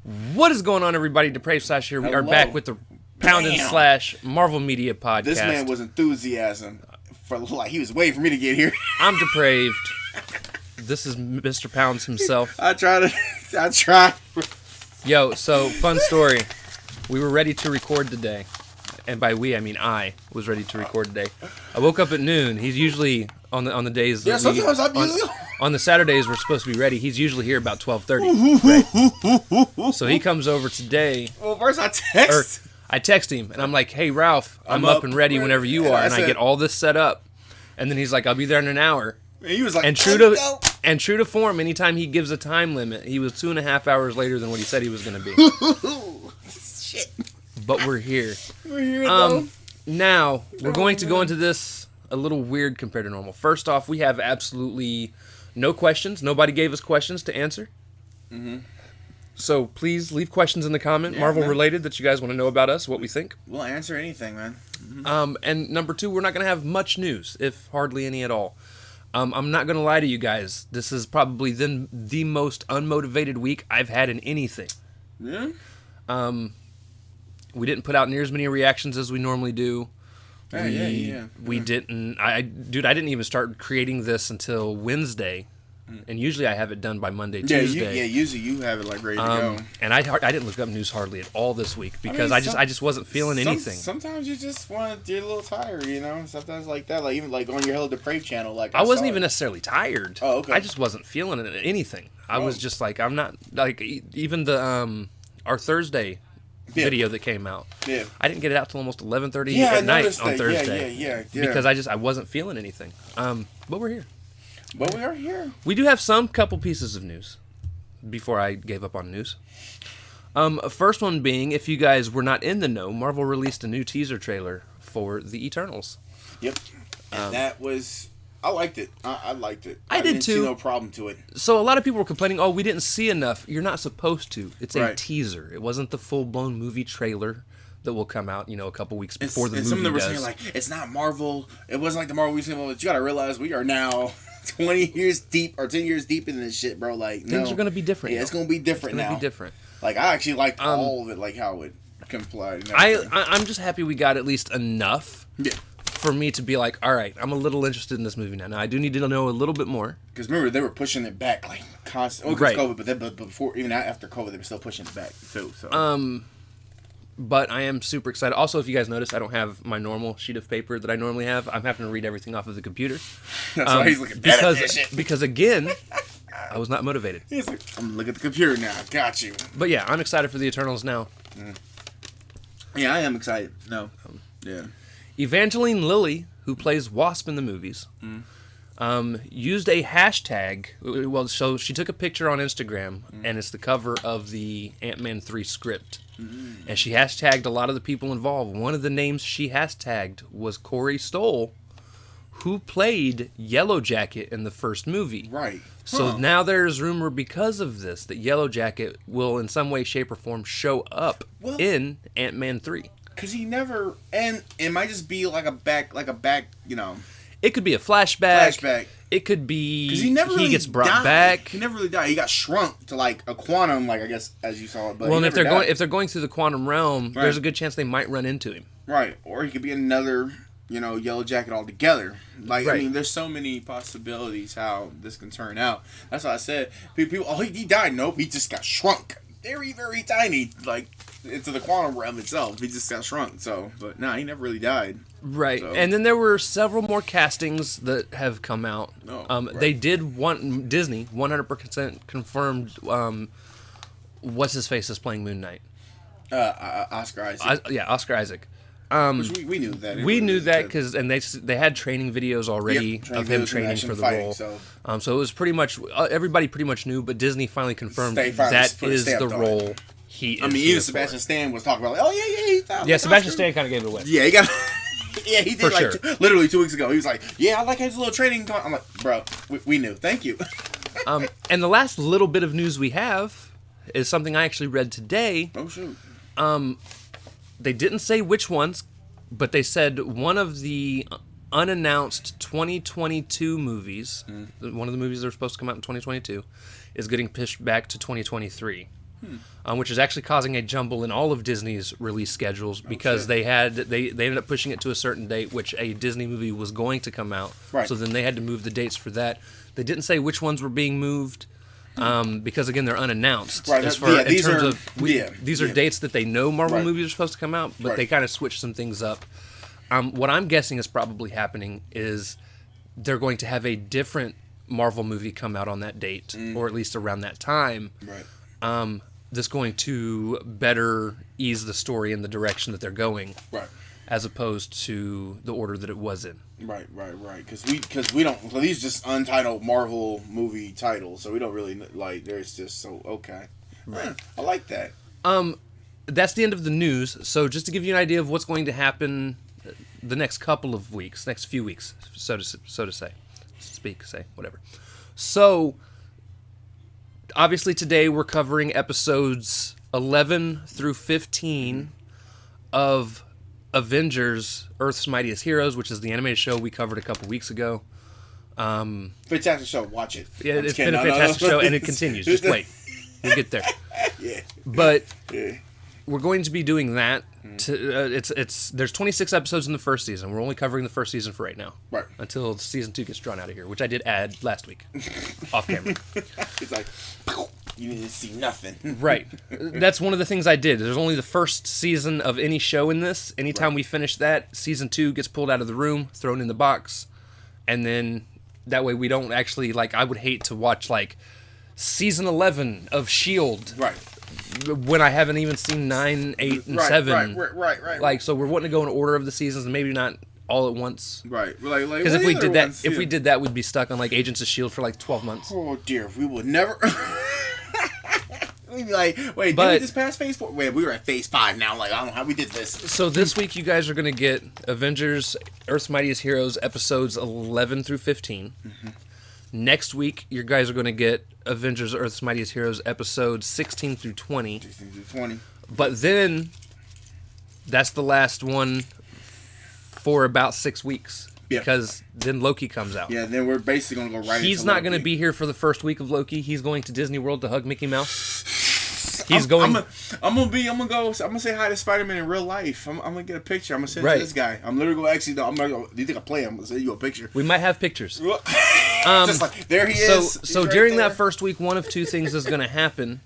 What is going on, everybody? Depraved Slash here. We are back with the Poundin' Slash Marvel Media Podcast. This man was enthusiasm for like he was waiting for me to get here. I'm Depraved. This is Mr. Pounds himself. I tried. Yo, so fun story. We were ready to record today, and by we I mean I was ready to record today. I woke up at noon. He's usually on the days. Yeah, sometimes I'm usually on the Saturdays we're supposed to be ready. He's usually here about 12:30. Right? So he comes over today. Well, first I text him and I'm like, "Hey Ralph, I'm up and ready whenever you are." And I get all this set up, and then he's like, "I'll be there in an hour." And he was like, and true to form, anytime he gives a time limit, he was 2.5 hours later than what he said he was going to be. Shit. But we're here. We're here though. Now we're going to go into this a little weird compared to normal. First off, we have absolutely no questions. Nobody gave us questions to answer. Mm-hmm. So please leave questions in the comment, Marvel related, that you guys want to know about us, what we think. We'll answer anything, man. Mm-hmm. And number two, we're not going to have much news, if hardly any at all. I'm not going to lie to you guys. This is probably the most unmotivated week I've had in anything. Yeah? We didn't put out near as many reactions as we normally do. We didn't. I didn't even start creating this until Wednesday. And usually I have it done by Monday, Tuesday. Usually you have it like ready to go. And I didn't look up news hardly at all this week because I just wasn't feeling anything. Sometimes you just want to get a little tired, you know. Sometimes like that, like even like on your Hello Depraved channel, like I wasn't even necessarily tired. Oh, okay. I just wasn't feeling anything. I was just like, I'm not like even the our Thursday video that came out. Yeah. I didn't get it out till almost 11:30 at night on Thursday. Yeah. Because I wasn't feeling anything. But we're here. But we are here. We do have some couple pieces of news before I gave up on news. First one being, if you guys were not in the know, Marvel released a new teaser trailer for The Eternals. Yep. And that was... I liked it. I liked it. I did too. See no problem to it. So a lot of people were complaining, oh, we didn't see enough. You're not supposed to. It's a teaser. It wasn't the full-blown movie trailer that will come out, a couple weeks before the movie does. Some of them were saying, like, it's not Marvel. It wasn't like the Marvel we said, but you got to realize we are now... 20 years deep or 10 years deep in this shit, bro. Like, things are gonna be different. Yeah, it's gonna be different now. Be different. Like, I actually liked all of it, like how it complied. I'm just happy we got at least enough. Yeah. For me to be like, all right, I'm a little interested in this movie now. Now I do need to know a little bit more. Because remember, they were pushing it back like constantly. Right. COVID, but before, even after COVID, they were still pushing it back too. So. But I am super excited. Also, if you guys notice, I don't have my normal sheet of paper that I normally have. I'm having to read everything off of the computer. That's why he's looking bad at that shit. Because again, I was not motivated. He's like, I'm looking at the computer now. Got you. But yeah, I'm excited for the Eternals now. Yeah, I am excited. No. Yeah. Evangeline Lilly, who plays Wasp in the movies, used a hashtag. Well, so she took a picture on Instagram, and it's the cover of the Ant-Man 3 script. And she hashtagged a lot of the people involved. One of the names she hashtagged was Corey Stoll, who played Yellow Jacket in the first movie. Right. So now there's rumor because of this that Yellow Jacket will in some way, shape, or form show up in Ant-Man 3. Because he never... And it might just be like a back, It could be a flashback. It could be because he gets brought back. He never really died. He got shrunk to like a quantum, like I guess as you saw it. But well, and if they're going through the quantum realm, there's a good chance they might run into him. Right, or he could be another, Yellow Jacket altogether. Like I mean, there's so many possibilities how this can turn out. That's why I said people. Oh, he died. Nope, he just got shrunk. Very, very tiny, like into the quantum realm itself. He just got shrunk. So, but no, he never really died. Right, so. And then there were several more castings that have come out. They did want Disney 100% confirmed. What's his face is playing Moon Knight? Oscar Isaac. Oscar Isaac. Which we knew that. We knew that because they had training videos already of him training for the role. So it was pretty much everybody pretty much knew, but Disney finally confirmed that is the role. Even Sebastian Stan was talking about, like, oh yeah, yeah. Sebastian Stan kind of gave it away. Yeah, he got. Yeah, he did literally 2 weeks ago. He was like, yeah, I like his little training. I'm like, bro, we knew. Thank you. And the last little bit of news we have is something I actually read today. Oh, shoot. They didn't say which ones, but they said one of the unannounced 2022 movies, one of the movies that are supposed to come out in 2022, is getting pushed back to 2023. which is actually causing a jumble in all of Disney's release schedules because they ended up pushing it to a certain date, which a Disney movie was going to come out. Right. So then they had to move the dates for that. They didn't say which ones were being moved. Because again, they're unannounced. Right. These are dates that they know Marvel movies are supposed to come out, but they kind of switched some things up. What I'm guessing is probably happening is they're going to have a different Marvel movie come out on that date, or at least around that time. Right. That's going to better ease the story in the direction that they're going. Right. As opposed to the order that it was in. Right. Because we don't. So these just untitled Marvel movie titles, so we don't really like. There's just so okay. Right. I like that. That's the end of the news. So just to give you an idea of what's going to happen the next couple of weeks, next few weeks, so to say, whatever. So obviously today we're covering episodes 11 through 15 of Avengers, Earth's Mightiest Heroes, which is the animated show we covered a couple weeks ago. Fantastic show. Watch it. Yeah, it's been a fantastic show, and it continues. Just wait. We'll get there. Yeah. But we're going to be doing that. There's 26 episodes in the first season. We're only covering the first season for right now. Right. Until season 2 gets drawn out of here, which I did add last week. Off camera. It's like, you didn't see nothing. Right. That's one of the things I did. There's only the first season of any show in this. Anytime we finish that, season 2 gets pulled out of the room, thrown in the box, and then that way we don't actually, like, I would hate to watch, like, season 11 of S.H.I.E.L.D. Right. When I haven't even seen 9, 8, and 7. Right. Like, so we're wanting to go in order of the seasons, and maybe not all at once. Right. Like, because if we did that, we'd be stuck on, like, Agents of S.H.I.E.L.D. for, like, 12 months. Oh, dear. We would never... We'd be like, wait, did we just pass phase 4? Wait, we were at phase 5 now. Like, I don't know how we did this. So this week you guys are going to get Avengers, Earth's Mightiest Heroes, episodes 11 through 15. Mm-hmm. Next week, you guys are going to get Avengers, Earth's Mightiest Heroes, episodes 16 through 20. 16 through 20. But then, that's the last one for about 6 weeks. Yeah. Because then Loki comes out. Yeah, then we're basically going to go right He's not going to be here for the first week of Loki. He's going to Disney World to hug Mickey Mouse. I'm gonna say hi to Spider-Man in real life. I'm gonna get a picture. I'm gonna send it to this guy. I'm literally gonna actually. Do you think I play him? I'm gonna send you a picture. We might have pictures. Just like there he is. So right during that first week, one of two things is gonna happen.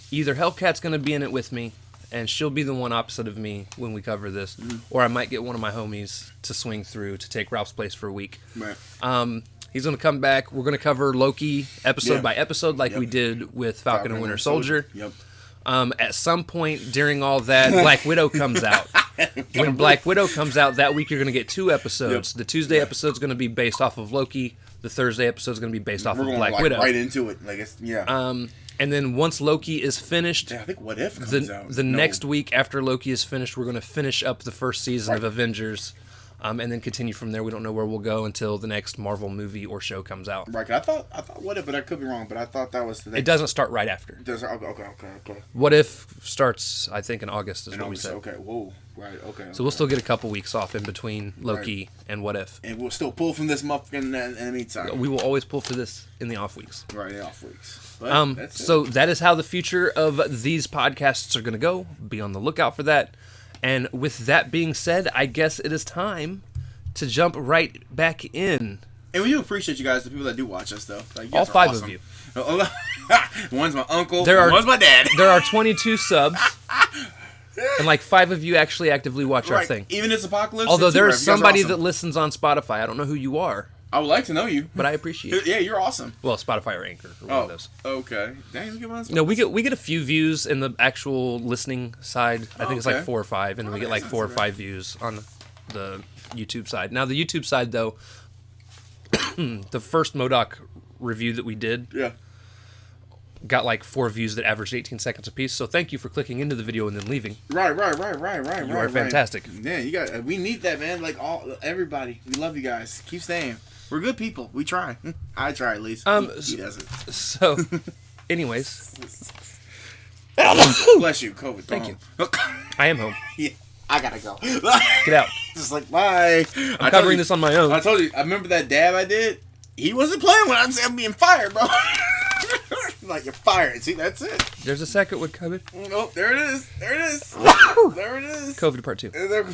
Either Hellcat's gonna be in it with me, and she'll be the one opposite of me when we cover this, or I might get one of my homies to swing through to take Ralph's place for a week. Right. He's going to come back. We're going to cover Loki episode by episode like we did with Falcon and Winter Soldier. Yep. At some point during all that, Black Widow comes out. When Black Widow comes out, that week you're going to get 2 episodes. Yep. The Tuesday episode is going to be based off of Loki. The Thursday episode is going to be based off of Black Widow. Right into it. Like it's, and then once Loki is finished, I think What If comes out. The next week after Loki is finished, we're going to finish up the first season of Avengers. And then continue from there. We don't know where we'll go until the next Marvel movie or show comes out. Right. I thought What If, but I could be wrong. But I thought that was the next. It doesn't start right after. Okay. What If starts, I think, in August is what we said. Okay. Whoa. Right. Okay. So we'll still get a couple weeks off in between Loki and What If. And we'll still pull from this month in the meantime. We will always pull for this in the off weeks. Right. The off weeks. But so that is how the future of these podcasts are going to go. Be on the lookout for that. And with that being said, I guess it is time to jump right back in. And we do appreciate you guys, the people that do watch us, though. Like, all 5 of you. One's my uncle, one's my dad. There are 22 subs, and like 5 of you actually actively watch our thing. Even it's Apocalypse. Although there is somebody that listens on Spotify. I don't know who you are. I would like to know you. But I appreciate it. Yeah, you're awesome. Well, Spotify or Anchor, or one of those. Okay. Dang, get on no, we get a few views in the actual listening side. I think it's like 4 or 5, and we get like 4 or 5 views on the YouTube side. Now, the YouTube side, though, the first MODOK review that we did got like 4 views that averaged 18 seconds apiece. So thank you for clicking into the video and then leaving. Right. You are fantastic. Yeah, we need that, man. Like everybody, we love you guys. Keep staying. We're good people. We try. I try at least. He doesn't. So, anyways, bless you, COVID. Thank you. I am home. Yeah. I gotta go. Get out. Just like, bye. I'm covering this on my own. I told you. I remember that dab I did. He wasn't playing when I'm being fired, bro. Like, you're fired. See, that's it. There's a second one coming. Oh, there it is. There it is. There it is. COVID part 2. There-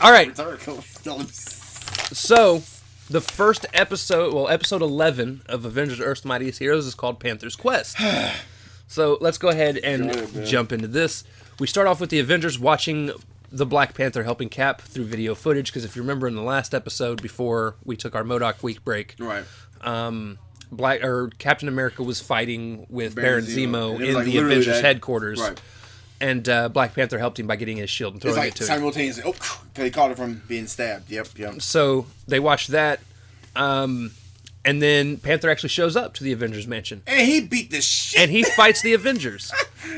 All right. COVID. So, the first episode, well, episode 11 of Avengers Earth's Mightiest Heroes is called Panther's Quest. So, let's go ahead and jump into this. We start off with the Avengers watching the Black Panther helping Cap through video footage, because if you remember in the last episode before we took our MODOK week break, Right. Captain America was fighting with Baron Zemo in like the Avengers that. headquarters. Right. And Black Panther helped him by getting his shield and throwing It's like it to him. simultaneously. Oh, because he caught it from being stabbed. Yep. So they watched that, and then Panther actually shows up to the Avengers mansion. And he beat the shit. And he fights the Avengers.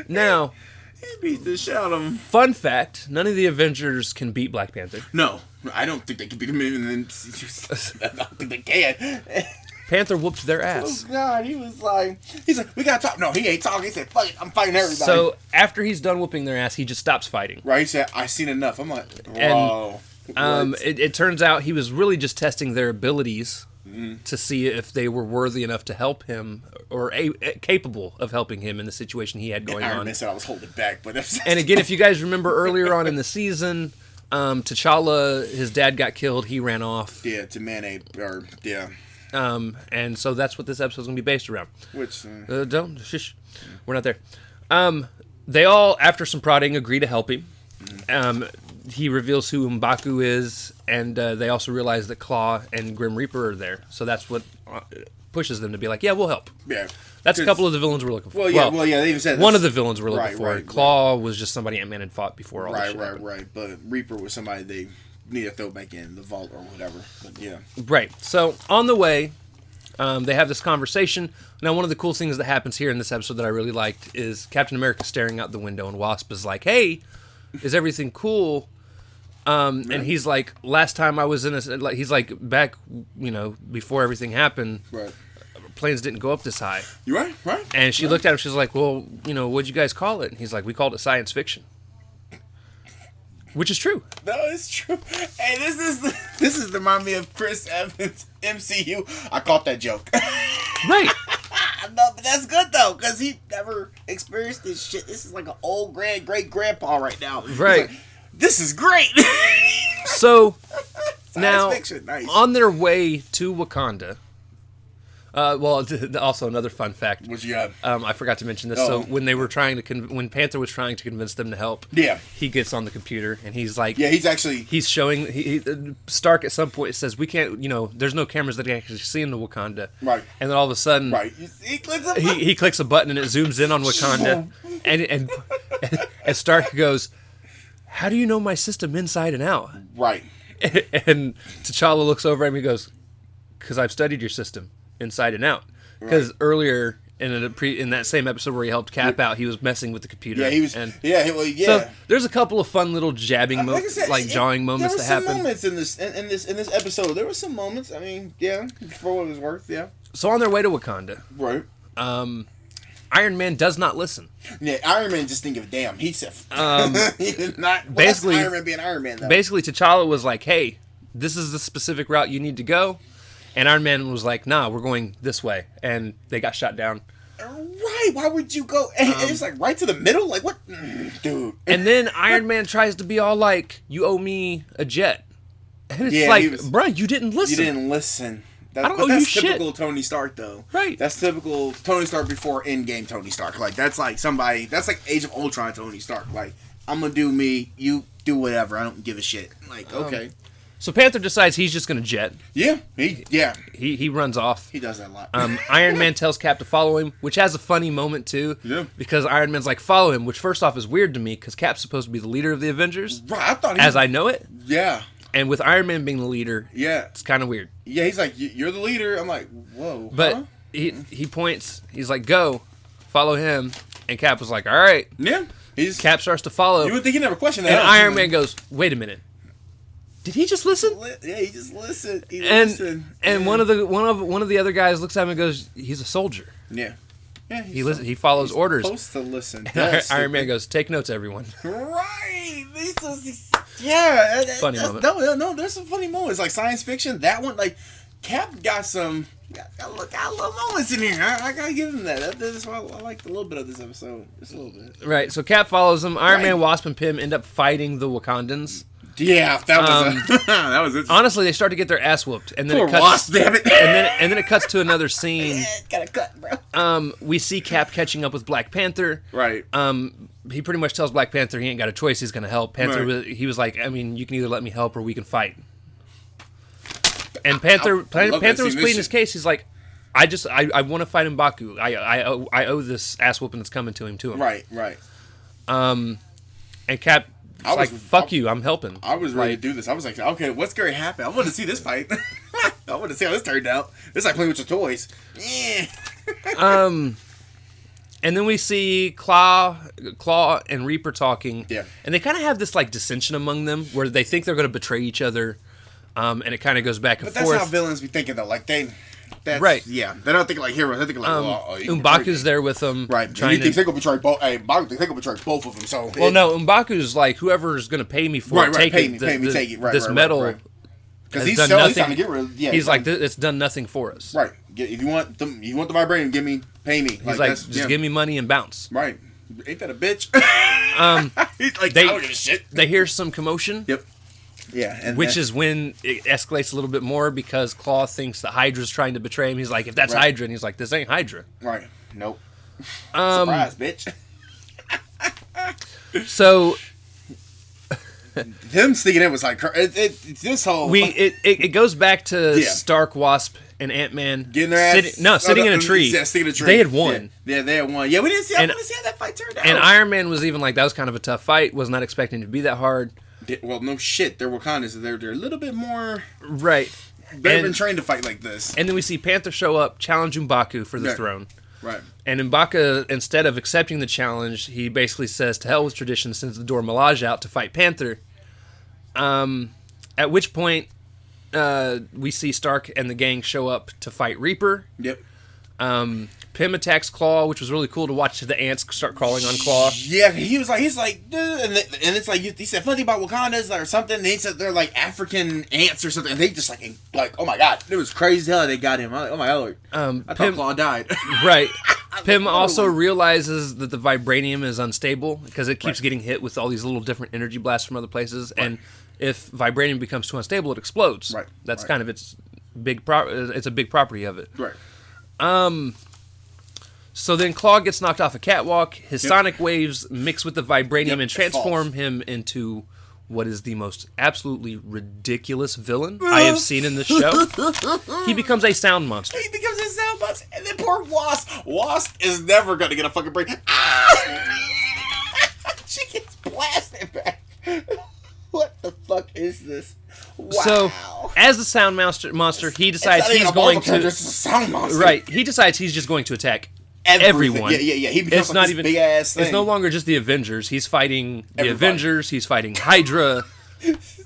Now, He beat the shit out of him. fun fact, none of the Avengers can beat Black Panther. No, I don't think they can beat him. Even then, I don't think they can. Panther whooped their ass. Oh, God, he's like, we gotta talk. No, he ain't talking. He said, fuck it, I'm fighting everybody. So after he's done whooping their ass, he just stops fighting. Right, he said, I seen enough. I'm like, whoa. It turns out he was really just testing their abilities to see if they were worthy enough to help him or capable of helping him in the situation he had going Iron on. Man said I was holding back, but And again, if you guys remember earlier on in the season, T'Challa, his dad got killed. He ran off. yeah, to man-ape, or yeah, And so that's what this episode's going to be based around. which Don't, shush. We're not there. They all, after some prodding, agree to help him. He reveals who M'Baku is, and they also realize that Claw and Grim Reaper are there. So that's what pushes them to be like, yeah, we'll help. yeah. That's a couple of the villains we're looking for. Well, yeah, they even said one this. of the villains we're looking for. Right. Claw was just somebody Ant-Man had fought before all this shit happened. Right. But Reaper was somebody they need to throw back in the vault or whatever. But yeah, Right. So on the way, they have this conversation. Now, one of the cool things that happens here in this episode that I really liked is Captain America staring out the window, and Wasp is like, "Hey, is everything cool?" And he's like, "Last time I was in a," he's like, "Back, before everything happened, right. planes didn't go up this high." You right. And she looked at him. She's like, "Well, what'd you guys call it?" And he's like, "We called it science fiction," which is true. No, it's true. Hey, this is the remind me of Chris Evans MCU. I caught that joke. Right. No, but that's good though, because he never experienced this shit. This is like an old great grandpa right now. He's Right. like, this is great. So Science now, fiction, nice. on their way to Wakanda. Also another fun fact. What you got? I forgot to mention this. Oh. So when they were when Panther was trying to convince them to help, Yeah. he gets on the computer and he's like, Yeah, he's actually. he's showing Stark at some point says, "We can't, there's no cameras that can actually see into Wakanda." Right. And then all of a sudden, Right. He clicks a he clicks a button and it zooms in on Wakanda, and Stark goes, "How do you know my system inside and out?" Right. And T'Challa looks over at him and goes, "Because I've studied your system inside and out." Because earlier in that same episode where he helped Cap out, he was messing with the computer. Yeah, he was. And Yeah. so there's a couple of fun little jabbing, Like I said, jawing moments that there were some happen. moments in this episode. There were some moments. I mean, yeah, for what it was worth. Yeah. So on their way to Wakanda, Right. Iron Man does not listen. Yeah, Iron Man just didn't give a damn. He said, he did not. Well, basically- that's Iron Man being Iron Man, though. Basically, T'Challa was like, "Hey, this is the specific route you need to go," and Iron Man was like, "Nah, we're going this way," and they got shot down. Right? Why would you go? And it's like right to the middle. Like what, dude? And then Iron Man tries to be all like, "You owe me a jet," and it's Yeah, like, he was- "Bruh, you didn't You listen." didn't listen. I don't but owe you that's shit. typical Tony Stark, though. Right. That's typical Tony Stark before Endgame Tony Stark. Like that's like somebody. That's like Age of Ultron Tony Stark. Like I'm gonna do me. You do whatever. I don't give a shit. Like okay. So Panther decides he's just going to jet. Yeah. He runs off. He does that a lot. Iron Man tells Cap to follow him, which has a funny moment too. Yeah. Because Iron Man's like, "Follow him," which first off is weird to me because Cap's supposed to be the leader of the Avengers, Right. I thought as I know it. Yeah. And with Iron Man being the leader, Yeah. it's kind of weird. Yeah. He's like, you're the leader. I'm like, whoa. But huh? he points. He's like, "Go, follow him." And Cap was like, "All right." Yeah. He's. Cap starts to follow. You would think he never questioned that. And Iron Man goes, "Wait a minute. Did he just listen?" Yeah, he just listened. He And listened. and one of the other guys looks at him and goes, "He's a soldier. Yeah. Yeah. He follows orders." Supposed to listen. And Iron Man goes, "Take notes, everyone." Right. Yeah. Funny moment. No. There's some funny moments like science fiction. That one, like Cap got some. Got a little moments in here. I gotta give him that. That's why I liked a little bit of this episode. Just a little bit. Right. So Cap follows him. Iron Man, Wasp, and Pym end up fighting the Wakandans. Yeah, that was that was it. Honestly, they start to get their ass whooped, and then Poor it cuts. Wasp, damn it. And then it cuts to another scene. Gotta cut, bro. We see Cap catching up with Black Panther. Right. He pretty much tells Black Panther he ain't got a choice. He's gonna help. Panther. He was like, I mean, you can either let me help or we can fight. And Panther was pleading his case. He's like, I want to fight M'Baku. I owe this ass whooping that's coming to him. Right. And Cap was like, fuck you, I'm helping. I was ready to do this. I was like, okay, what's going to happen? I want to see this fight. I want to see how this turned out. It's like playing with your toys. Yeah. And then we see Claw and Reaper talking. Yeah. And they kind of have this like dissension among them where they think they're going to betray each other. And it kind of goes back and forth. But that's how villains be thinking, though. Like, that's, right. Yeah. They're not thinking like heroes. They're thinking like, M'Baku's there with them. Right. He thinks they're going to betray both. Hey, M'Baku thinks they're going to betray both of them. So. Well, no. M'Baku's like, whoever's going to pay me for it, take it. Pay me, take it. Right, this metal. Because he's trying to get rid of. Yeah. He's like, it's done nothing for us. Right. If you want the vibranium, pay me. He's like just give me money and bounce. Right. Ain't that a bitch? He's like, I don't give a shit. They hear some commotion. Yep. Yeah, which is when it escalates a little bit more because Claw thinks that Hydra's trying to betray him. He's like, if that's Hydra, and he's like, this ain't Hydra. Right. Nope. Surprise, bitch. So him sneaking in was like this whole. It goes back to Stark, Wasp, and Ant-Man getting their ass sitting in a tree. Yeah, sitting in a tree. They had won. Yeah, they had won. Yeah, we didn't see. I want to see how that fight turned out. And Iron Man was even like, that was kind of a tough fight. Was not expecting it to be that hard. Well, no shit. They're Wakandans, so they're a little bit more right. They've been trained to fight like this. And then we see Panther show up, challenge M'Baku for the throne. Right. And M'Baku, instead of accepting the challenge, he basically says, to hell with tradition, sends the Dora Milaje out to fight Panther. At which point, we see Stark and the gang show up to fight Reaper. Yep. Pym attacks Claw, which was really cool to watch the ants start crawling on Claw. Yeah, he's like, and it's like, he said something about Wakandas or something, and he said they're like African ants or something, and they just like, oh my god, it was crazy how they got him. I'm like, oh my god, I thought Claw died. Right. Pym also realizes that the vibranium is unstable because it keeps getting hit with all these little different energy blasts from other places, and if vibranium becomes too unstable, it explodes. Right. That's kind of its big it's a big property of it. Right. So then Claw gets knocked off a catwalk. His sonic waves mix with the vibranium and transform him into what is the most absolutely ridiculous villain I have seen in this show. He becomes a sound monster. He becomes a sound monster. And then poor Wasp. Wasp is never going to get a fucking break. She gets blasted back. What the fuck is this? Wow. So, as the sound monster, he decides he's going to... It's a sound monster. Right. He decides he's just going to attack everyone. Yeah. He becomes like this big ass thing. It's no longer just the Avengers. He's fighting the Avengers. He's fighting Hydra.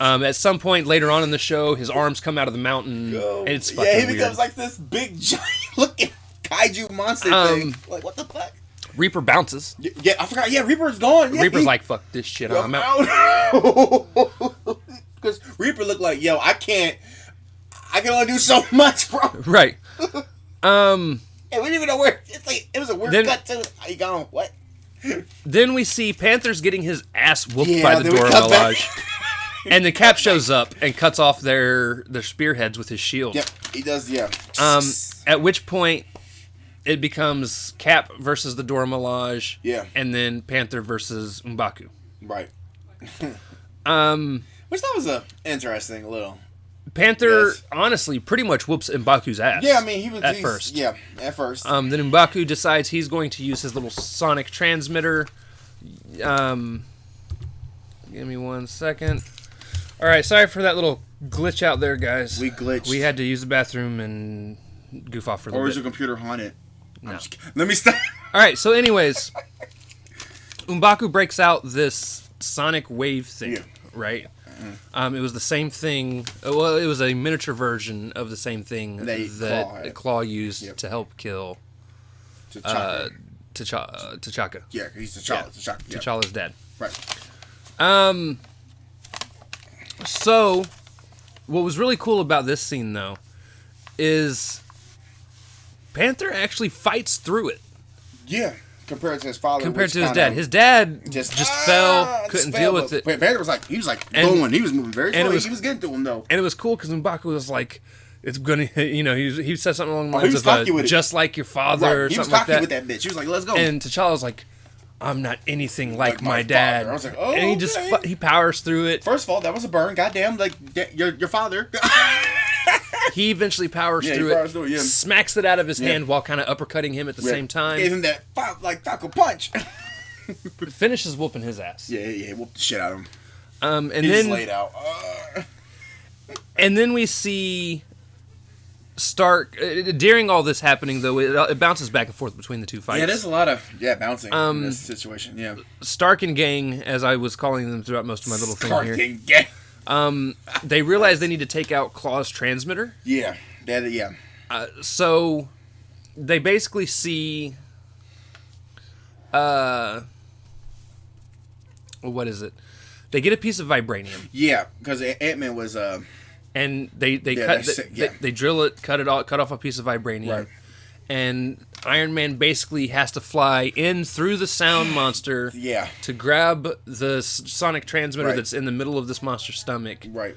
At some point later on in the show, his arms come out of the mountain. And it's fucking weird. He becomes like this big giant looking kaiju monster thing. Like, what the fuck? Reaper bounces. Yeah, I forgot. Yeah, Reaper's gone. Yeah, Reaper's like, fuck this shit. I'm out. Because Reaper looked like, yo, I can only do so much, bro. Right. And we didn't even know where. It's like it was a weird cut too. How you gone? What? Then we see Panther's getting his ass whooped by the Dora Milaje, and the Cap shows up and cuts off their spearheads with his shield. Yep, he does. Yeah. At which point, it becomes Cap versus the Dora Milaje. Yeah. And then Panther versus M'Baku. Right. Which that was a interesting little. Panther, honestly, pretty much whoops M'Baku's ass. Yeah, I mean, he was at first. Yeah, at first. Then M'Baku decides he's going to use his little sonic transmitter. Give me 1 second. All right, sorry for that little glitch out there, guys. We glitched. We had to use the bathroom and goof off for a little bit. Or is your computer haunted? No. Let me stop. All right, so anyways, M'Baku breaks out this sonic wave thing, right? It was the same thing. Well, it was a miniature version of the same thing that Claw used to help kill T'Chaka. Yeah, he's T'Challa. Yeah. T'Challa's dad. Right. So, what was really cool about this scene, though, is Panther actually fights through it. Yeah. Compared to his father. Compared to his dad. His dad just fell, couldn't deal with it. Panther was like, going. He was moving very slowly. He was getting to him, though. And it was cool because M'Baku was like, it's gonna, he said something along the lines of, just like your father, or something like that. He was cocky with that bitch. He was like, let's go. And T'Challa was like, I'm not anything like my dad. I was like, oh, and he powers through it. First of all, that was a burn. Goddamn, like, your father. He eventually powers through it, smacks it out of his hand while kind of uppercutting him at the same time. Gave him that, taco punch. Finishes whooping his ass. Yeah, he whooped the shit out of him. And he then just laid out. And then we see Stark. During all this happening, though, it bounces back and forth between the two fights. Yeah, there's a lot of bouncing in this situation. Yeah, Stark and gang, as I was calling them throughout most of my little thing here. Stark and gang. They realize they need to take out Claw's transmitter. Yeah, so they basically see. What is it? They get a piece of vibranium. Yeah, because Ant-Man was. And they drill it, cut off a piece of vibranium. Right. And Iron Man basically has to fly in through the sound monster to grab the sonic transmitter that's in the middle of this monster's stomach. Right.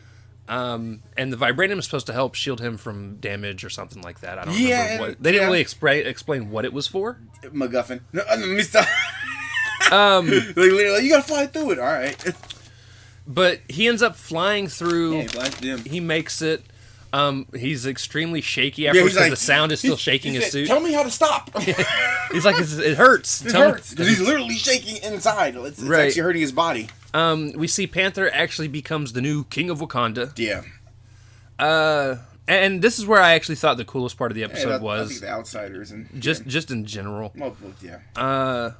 And the vibranium is supposed to help shield him from damage or something like that. I don't remember what. They didn't really explain what it was for. MacGuffin. No, let me stop. Literally, you gotta fly through it. All right. But he ends up flying through. Yeah, he makes it. He's extremely shaky afterwards because the sound is still shaking his suit. Tell me how to stop. He's like, it hurts. It hurts because he's literally shaking inside. It's actually hurting his body. We see Panther actually becomes the new king of Wakanda. Yeah. And this is where I actually thought the coolest part of the episode was. I think the outsiders and just in general. Well, yeah.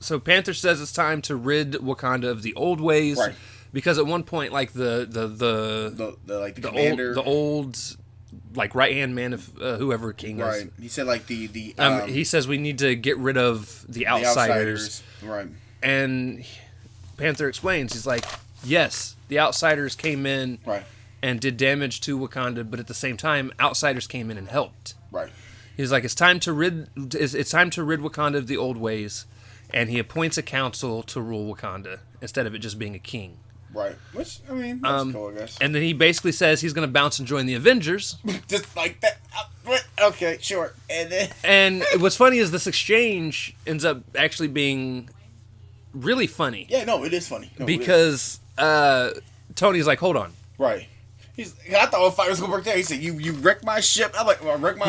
So Panther says it's time to rid Wakanda of the old ways. Right. Because at one point, like the commander, old like right hand man of whoever king is. Right. He said like the he says we need to get rid of the outsiders. Right. And Panther explains, he's like, yes, the outsiders came in and did damage to Wakanda, but at the same time, outsiders came in and helped. Right. He's like, it's time to rid Wakanda of the old ways, and he appoints a council to rule Wakanda instead of it just being a king. Right. Which, I mean, that's cool, I guess. And then he basically says he's going to bounce and join the Avengers. Just like that. Okay, sure. And what's funny is this exchange ends up actually being really funny. Yeah, no, it is funny. No, because Tony's like, hold on. Right. I thought fight was going to work there. He said, you wrecked my ship. I'm like, well, wreck my...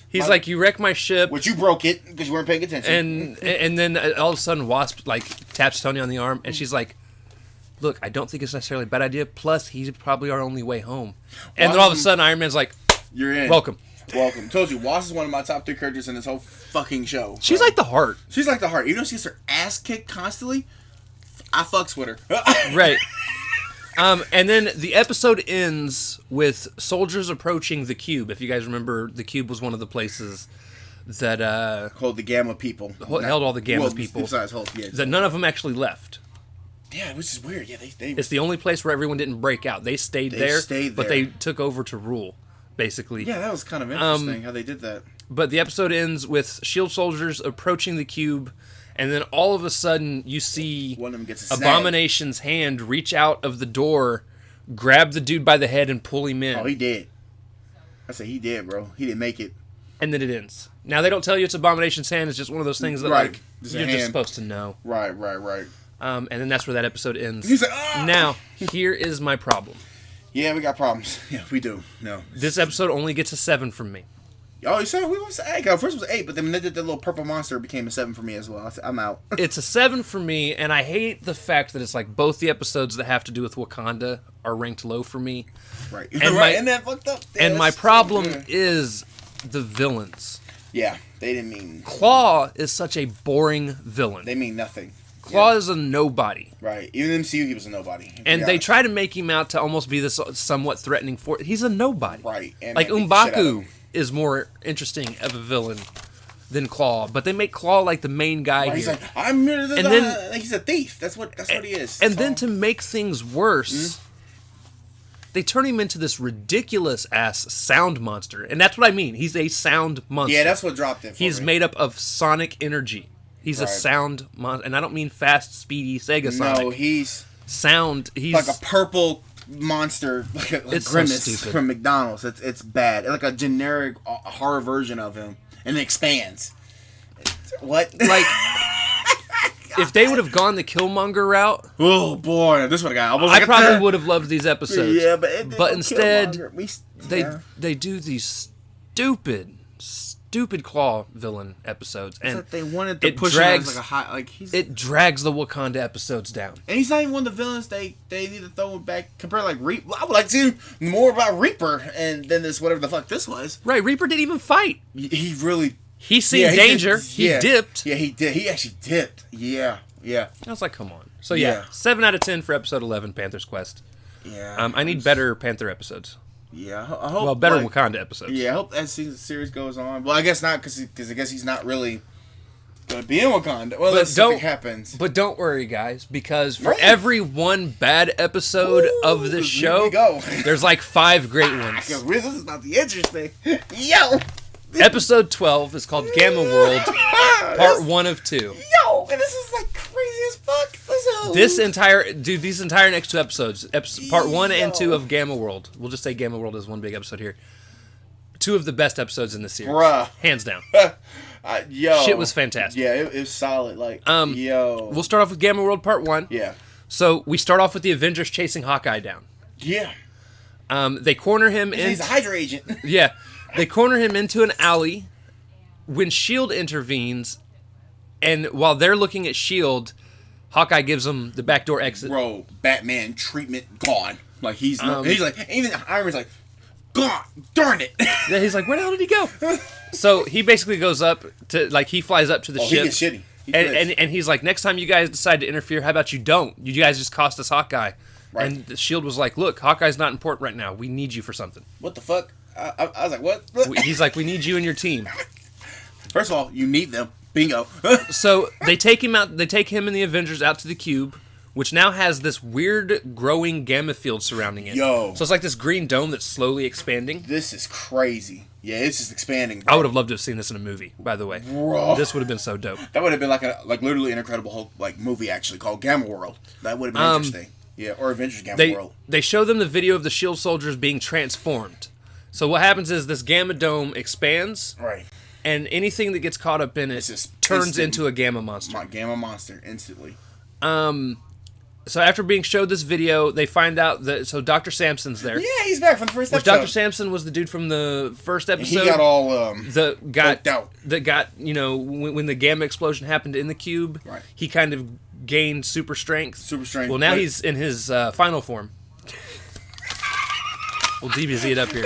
He's like, you wrecked my ship. Which you broke it because you weren't paying attention. And then all of a sudden Wasp like taps Tony on the arm and she's like, look, I don't think it's necessarily a bad idea. Plus, he's probably our only way home. And then all of a sudden Iron Man's like, you're in. Welcome. Told you, Wasp is one of my top 3 characters in this whole fucking show. She's like the heart. She's like the heart. Even though she gets her ass kicked constantly, I fucks with her. Right. And then the episode ends with soldiers approaching the cube. If you guys remember, the cube was one of the places that hold the Gamma people. Held all the Gamma people. Besides Hulk, yeah. That none of them actually left. Yeah, which is weird. Yeah, they it's the only place where everyone didn't break out. They stayed there, but they took over to rule, basically. Yeah, that was kind of interesting how they did that. But the episode ends with SHIELD soldiers approaching the cube, and then all of a sudden you see one of them gets a Abomination's hand reach out of the door, grab the dude by the head, and pull him in. Oh, he did. I said he did, bro. He didn't make it. And then it ends. Now, they don't tell you it's Abomination's hand. It's just one of those things that like you're just supposed to know. Right. And then that's where that episode ends. He's like, ah! Now, here is my problem. Yeah, we got problems. Yeah, we do. No. This episode only gets a 7 from me. Oh, you said we was 8. First it was 8, but then when they did the little purple monster, it became a 7 for me as well. I said, I'm out. It's a 7 for me, and I hate the fact that it's like both the episodes that have to do with Wakanda are ranked low for me. Right. And that fucked up. Yeah, and my problem is the villains. Yeah, they didn't mean... Claw is such a boring villain. They mean nothing. Claw is a nobody. Right. Even in MCU, he was a nobody. And they try to make him out to almost be this somewhat threatening force. He's a nobody. Right. And like M'Baku is more interesting of a villain than Claw, but they make Claw like the main guy here. He's like, I'm and then he's a thief. That's what he is. And then to make things worse, they turn him into this ridiculous ass sound monster, and that's what I mean. He's a sound monster. Yeah, that's what dropped it. He's made up of sonic energy. He's a sound monster, and I don't mean fast, speedy Sega Sonic. No, he's sound. He's like a purple monster, like Grimace so from McDonald's. It's bad. It's like a generic horror version of him, and it expands. What? Like, if they would have gone the Killmonger route, oh boy, this would have got. I probably would have loved these episodes. Yeah, but instead, they do these stupid Claw villain episodes, and like they wanted to push him as like a high, like it drags the Wakanda episodes down. And he's not even one of the villains they need to throw him back. Compared to like Reaper, I would like to see more about Reaper and then this whatever the fuck this was. Right, Reaper didn't even fight. He really. He seen danger. He dipped. Yeah, he did. He actually dipped. Yeah. I was like, come on. So yeah, 7 out of 10 for episode 11, Panther's Quest. Yeah. I need better Panther episodes. Yeah, I hope. Well, better Wakanda episodes. Yeah, I hope as the series goes on. Well, I guess not, because I guess he's not really going to be in Wakanda. Well, unless something happens. But don't worry, guys, because for every one bad episode of this show, there's like 5 great ones. This is not the interesting. Yo! Episode 12 is called Gamma World, part 1 of 2. Yo! And this is like crazy as fuck. These entire next 2 episodes, part 1 and 2 of Gamma World. We'll just say Gamma World is one big episode here. 2 of the best episodes in the series. Bruh. Hands down. Yo. Shit was fantastic. Yeah, it was solid. Like, yo. We'll start off with Gamma World part 1. Yeah. So we start off with the Avengers chasing Hawkeye down. Yeah. They corner him in. He's a Hydra agent. Yeah. They corner him into an alley when S.H.I.E.L.D. intervenes, and while they're looking at S.H.I.E.L.D., Hawkeye gives them the backdoor exit. Bro, Batman treatment gone. Like, he's like, even Iron Man's like, gone, darn it. Yeah, he's like, where the hell did he go? So he basically goes up to, like, he flies up to the ship. He gets shitty. And he's like, next time you guys decide to interfere, how about you don't? You guys just cost us Hawkeye. Right. And S.H.I.E.L.D. was like, look, Hawkeye's not important right now. We need you for something. What the fuck? I was like, what? He's like, we need you and your team. First of all, you need them. Bingo. So they take him out. They take him and the Avengers out to the cube, which now has this weird growing gamma field surrounding it. Yo. So it's like this green dome that's slowly expanding. This is crazy. Yeah, it's just expanding. Bro. I would have loved to have seen this in a movie, by the way. Bro. This would have been so dope. That would have been like literally an Incredible Hulk movie actually called Gamma World. That would have been interesting. Yeah, or Avengers Gamma World. They show them the video of the S.H.I.E.L.D. soldiers being transformed. So what happens is this gamma dome expands. Right. And anything that gets caught up in it turns into a gamma monster. Gamma monster instantly. So after being showed this video, they find out that Dr. Samson's there. Yeah, he's back from the first episode. Dr. Samson was the dude from the first episode. He got all out. That got when the gamma explosion happened in the cube. Right. He kind of gained super strength. Well, now he's in his final form. We'll DBZ it up here.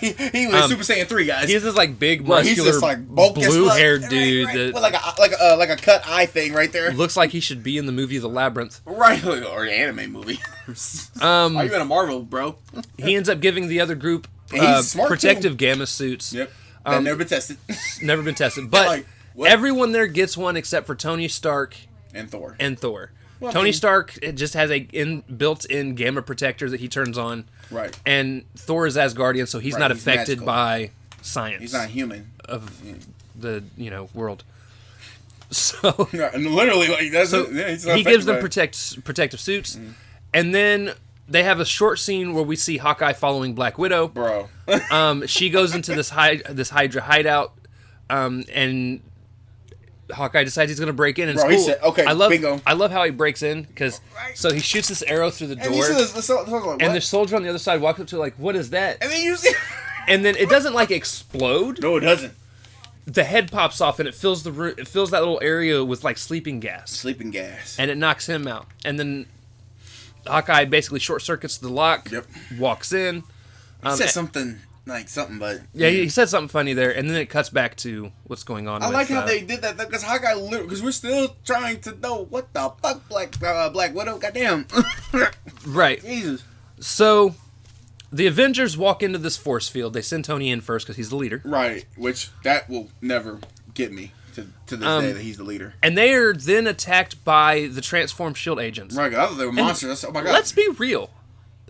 he was Super Saiyan 3, guys. He's this like big, muscular, blue-haired dude that with like a cut eye thing right there. Looks like he should be in the movie The Labyrinth, right? Or an anime movie. Are you in a Marvel, bro? He ends up giving the other group protective gamma suits. Yep. That never been tested. Never been tested, but everyone there gets one except for Tony Stark and Thor. Well, Tony Stark just has a built-in gamma protector that he turns on. Right. And Thor is Asgardian, so he's not affected by science. He's not human of the world. So and literally, like that's he gives them protective suits, and then they have a short scene where we see Hawkeye following Black Widow. Bro, she goes into this Hydra hideout, and Hawkeye decides he's going to break in. And bro, he said, "Okay, bingo." I love how he breaks in because so he shoots this arrow through the door, and the soldier on the other side walks up to like, "What is that?" And then you see, and then it doesn't like explode. No, it doesn't. The head pops off and it fills that little area with like sleeping gas, and it knocks him out. And then Hawkeye basically short circuits the lock. Yep. Walks in. He said something. But yeah, he said something funny there, and then it cuts back to what's going on. I like how they did that because Hawkeye, because we're still trying to know what the fuck Black Widow, goddamn, right? Jesus. So the Avengers walk into this force field. They send Tony in first because he's the leader, right? Which that will never get me to this day that he's the leader. And they are then attacked by the transformed S.H.I.E.L.D. agents. Right, I thought they were monsters. Oh my god! Let's be real.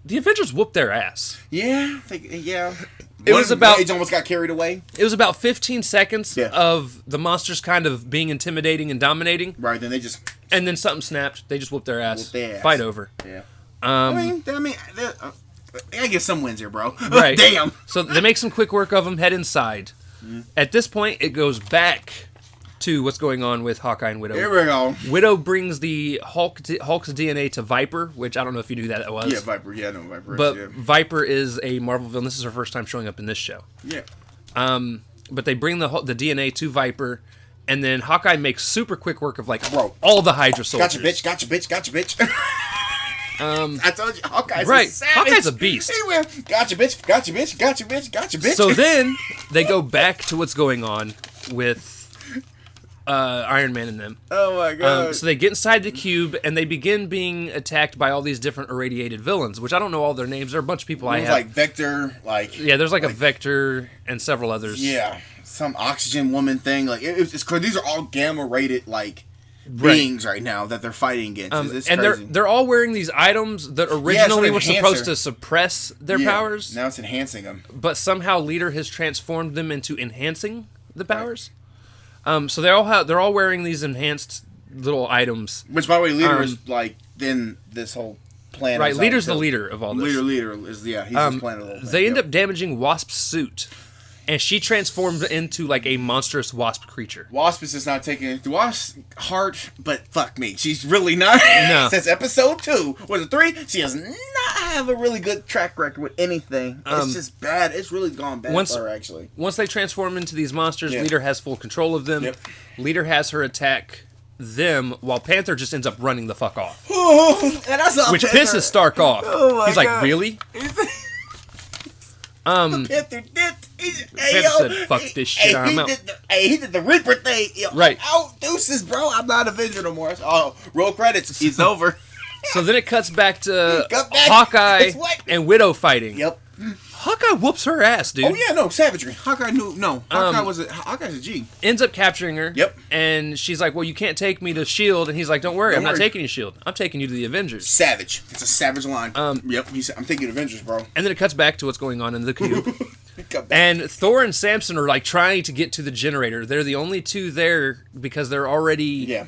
the Avengers whooped their ass. Yeah. It was about... Age almost got carried away. It was about 15 seconds of the monsters kind of being intimidating and dominating. Right, then they just... And then something snapped. They just whooped their ass. Fight over. Yeah. I get some wins here, bro. Right. Damn. So they make some quick work of them, head inside. At this point, it goes back to what's going on with Hawkeye and Widow. Here we go. Widow brings the Hulk's DNA to Viper, which I don't know if you knew who that was. Yeah, Viper. Yeah, I know Viper. But Viper is a Marvel villain. This is her first time showing up in this show. Yeah. But they bring the DNA to Viper, and then Hawkeye makes super quick work of all the Hydra soldiers. Gotcha, bitch. I told you, Hawkeye's a savage. Hawkeye's a beast. Anyway, gotcha, bitch. So then they go back to what's going on with Iron Man and them. Oh my god. So they get inside the cube and they begin being attacked by all these different irradiated villains, which I don't know all their names. There are a bunch of people I have. Like Vector, there's a Vector and several others. Yeah, some oxygen woman thing. It's crazy. These are all gamma rated beings right now that they're fighting against. It's and crazy. they're all wearing these items that originally were supposed to suppress their powers. Now it's enhancing them. But somehow Leader has transformed them into enhancing the powers. Right. So they're all wearing these enhanced little items. Which, by the way, Leader is then this whole planet. Right, Leader's the leader of all this. Leader is he's this planet. They end up damaging Wasp's suit. And she transformed into a monstrous wasp creature. Wasp is just not taking it. Wasp's heart, but fuck me. She's really not. No. Since episode 2, was it 3? She does not have a really good track record with anything. It's just bad. It's really gone bad for her, actually. Once they transform into these monsters, Leader has full control of them. Yep. Leader has her attack them, while Panther just ends up running the fuck off. Which pisses Stark off. He's like, really? Panther did. Panther said, fuck this shit, I'm out. He did the Reaper thing. Right. Oh, deuces, bro. I'm not Avenger no more. Oh, roll credits. He's over. So then it cuts back to Hawkeye and Widow fighting. Yep. Hawkeye whoops her ass, dude. Oh, yeah, no, savagery. Hawkeye's a G. Ends up capturing her. Yep. And she's like, well, you can't take me to S.H.I.E.L.D. And he's like, don't worry, I'm not taking you to S.H.I.E.L.D. I'm taking you to the Avengers. Savage. It's a savage line. Yep. He said, I'm taking you to Avengers, bro. And then it cuts back to what's going on in the cube. And Thor and Samson are trying to get to the generator. They're the only two there because they're already... Yeah.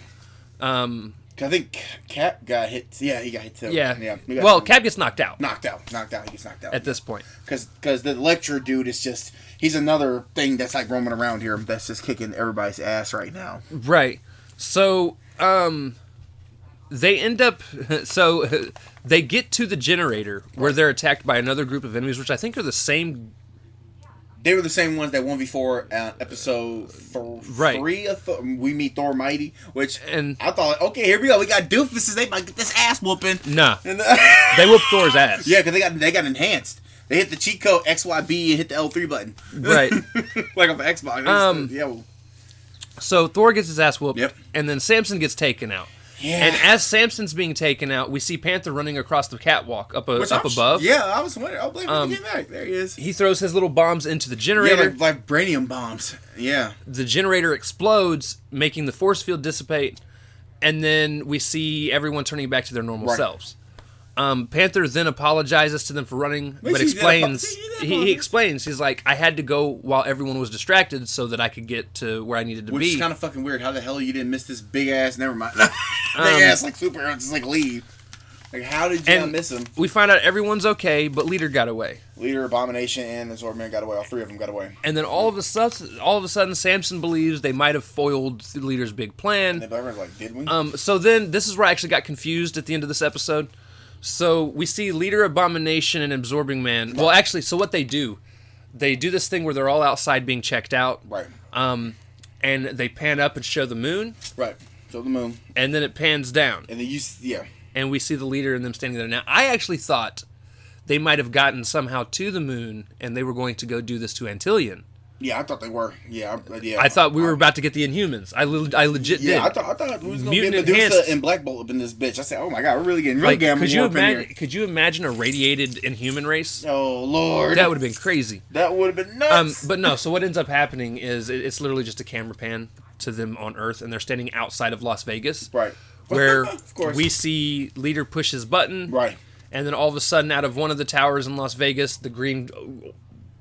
I think Cap got hit. Yeah, he got hit too. Yeah. Well, Cap gets knocked out. He gets knocked out. At this point. Because the lecturer dude is just... He's another thing that's roaming around here that's just kicking everybody's ass right now. Right. So, they end up... So, they get to the generator where they're attacked by another group of enemies, which I think are the same... They were the same ones that 1v4 episode 3 of we meet Thor Mighty, and I thought, okay, here we go. We got doofuses. They might get this ass whooping. Nah, they whooped Thor's ass. Yeah, because they got enhanced. They hit the cheat code XYB and hit the L3 button. Right, like on the Xbox. So Thor gets his ass whooped, yep. And then Samson gets taken out. Yeah. And as Samson's being taken out, we see Panther running across the catwalk up above. Yeah, I was wondering. Oh, there he is. He throws his little bombs into the generator. Yeah, like vibranium bombs. Yeah. The generator explodes, making the force field dissipate, and then we see everyone turning back to their normal selves. Panther then apologizes to them for running, but explains... He explains, he's like, I had to go while everyone was distracted so that I could get to where I needed to be. Which is kind of fucking weird. How the hell you didn't miss this big ass... Never mind. Big ass, superhero, just leave. How did you not miss him? We find out everyone's okay, but Leader got away. Leader, Abomination, and the Swordman got away. All three of them got away. And then all of a sudden, Samson believes they might have foiled the Leader's big plan. And everyone's like, did we? So then, this is where I actually got confused at the end of this episode. So we see Leader, Abomination, and Absorbing Man. Well, actually, so what they do this thing where they're all outside being checked out. Right. And they pan up and show the moon. Right. Show the moon. And then it pans down. And then and we see the Leader and them standing there. Now, I actually thought they might have gotten somehow to the moon and they were going to go do this to Antillion. Yeah, I thought they were. Yeah. I thought we were about to get the Inhumans. I legit did. Yeah, I thought we was going to get Medusa and Black Bolt up in this bitch. I said, oh my god, we're really getting real gamble. Could you imagine a radiated Inhuman race? Oh, Lord. That would have been crazy. That would have been nuts. But no, so what ends up happening is it's literally just a camera pan to them on Earth, and they're standing outside of Las Vegas. Right. Where of course. we see Leader push his button. Right. And then all of a sudden, out of one of the towers in Las Vegas, the green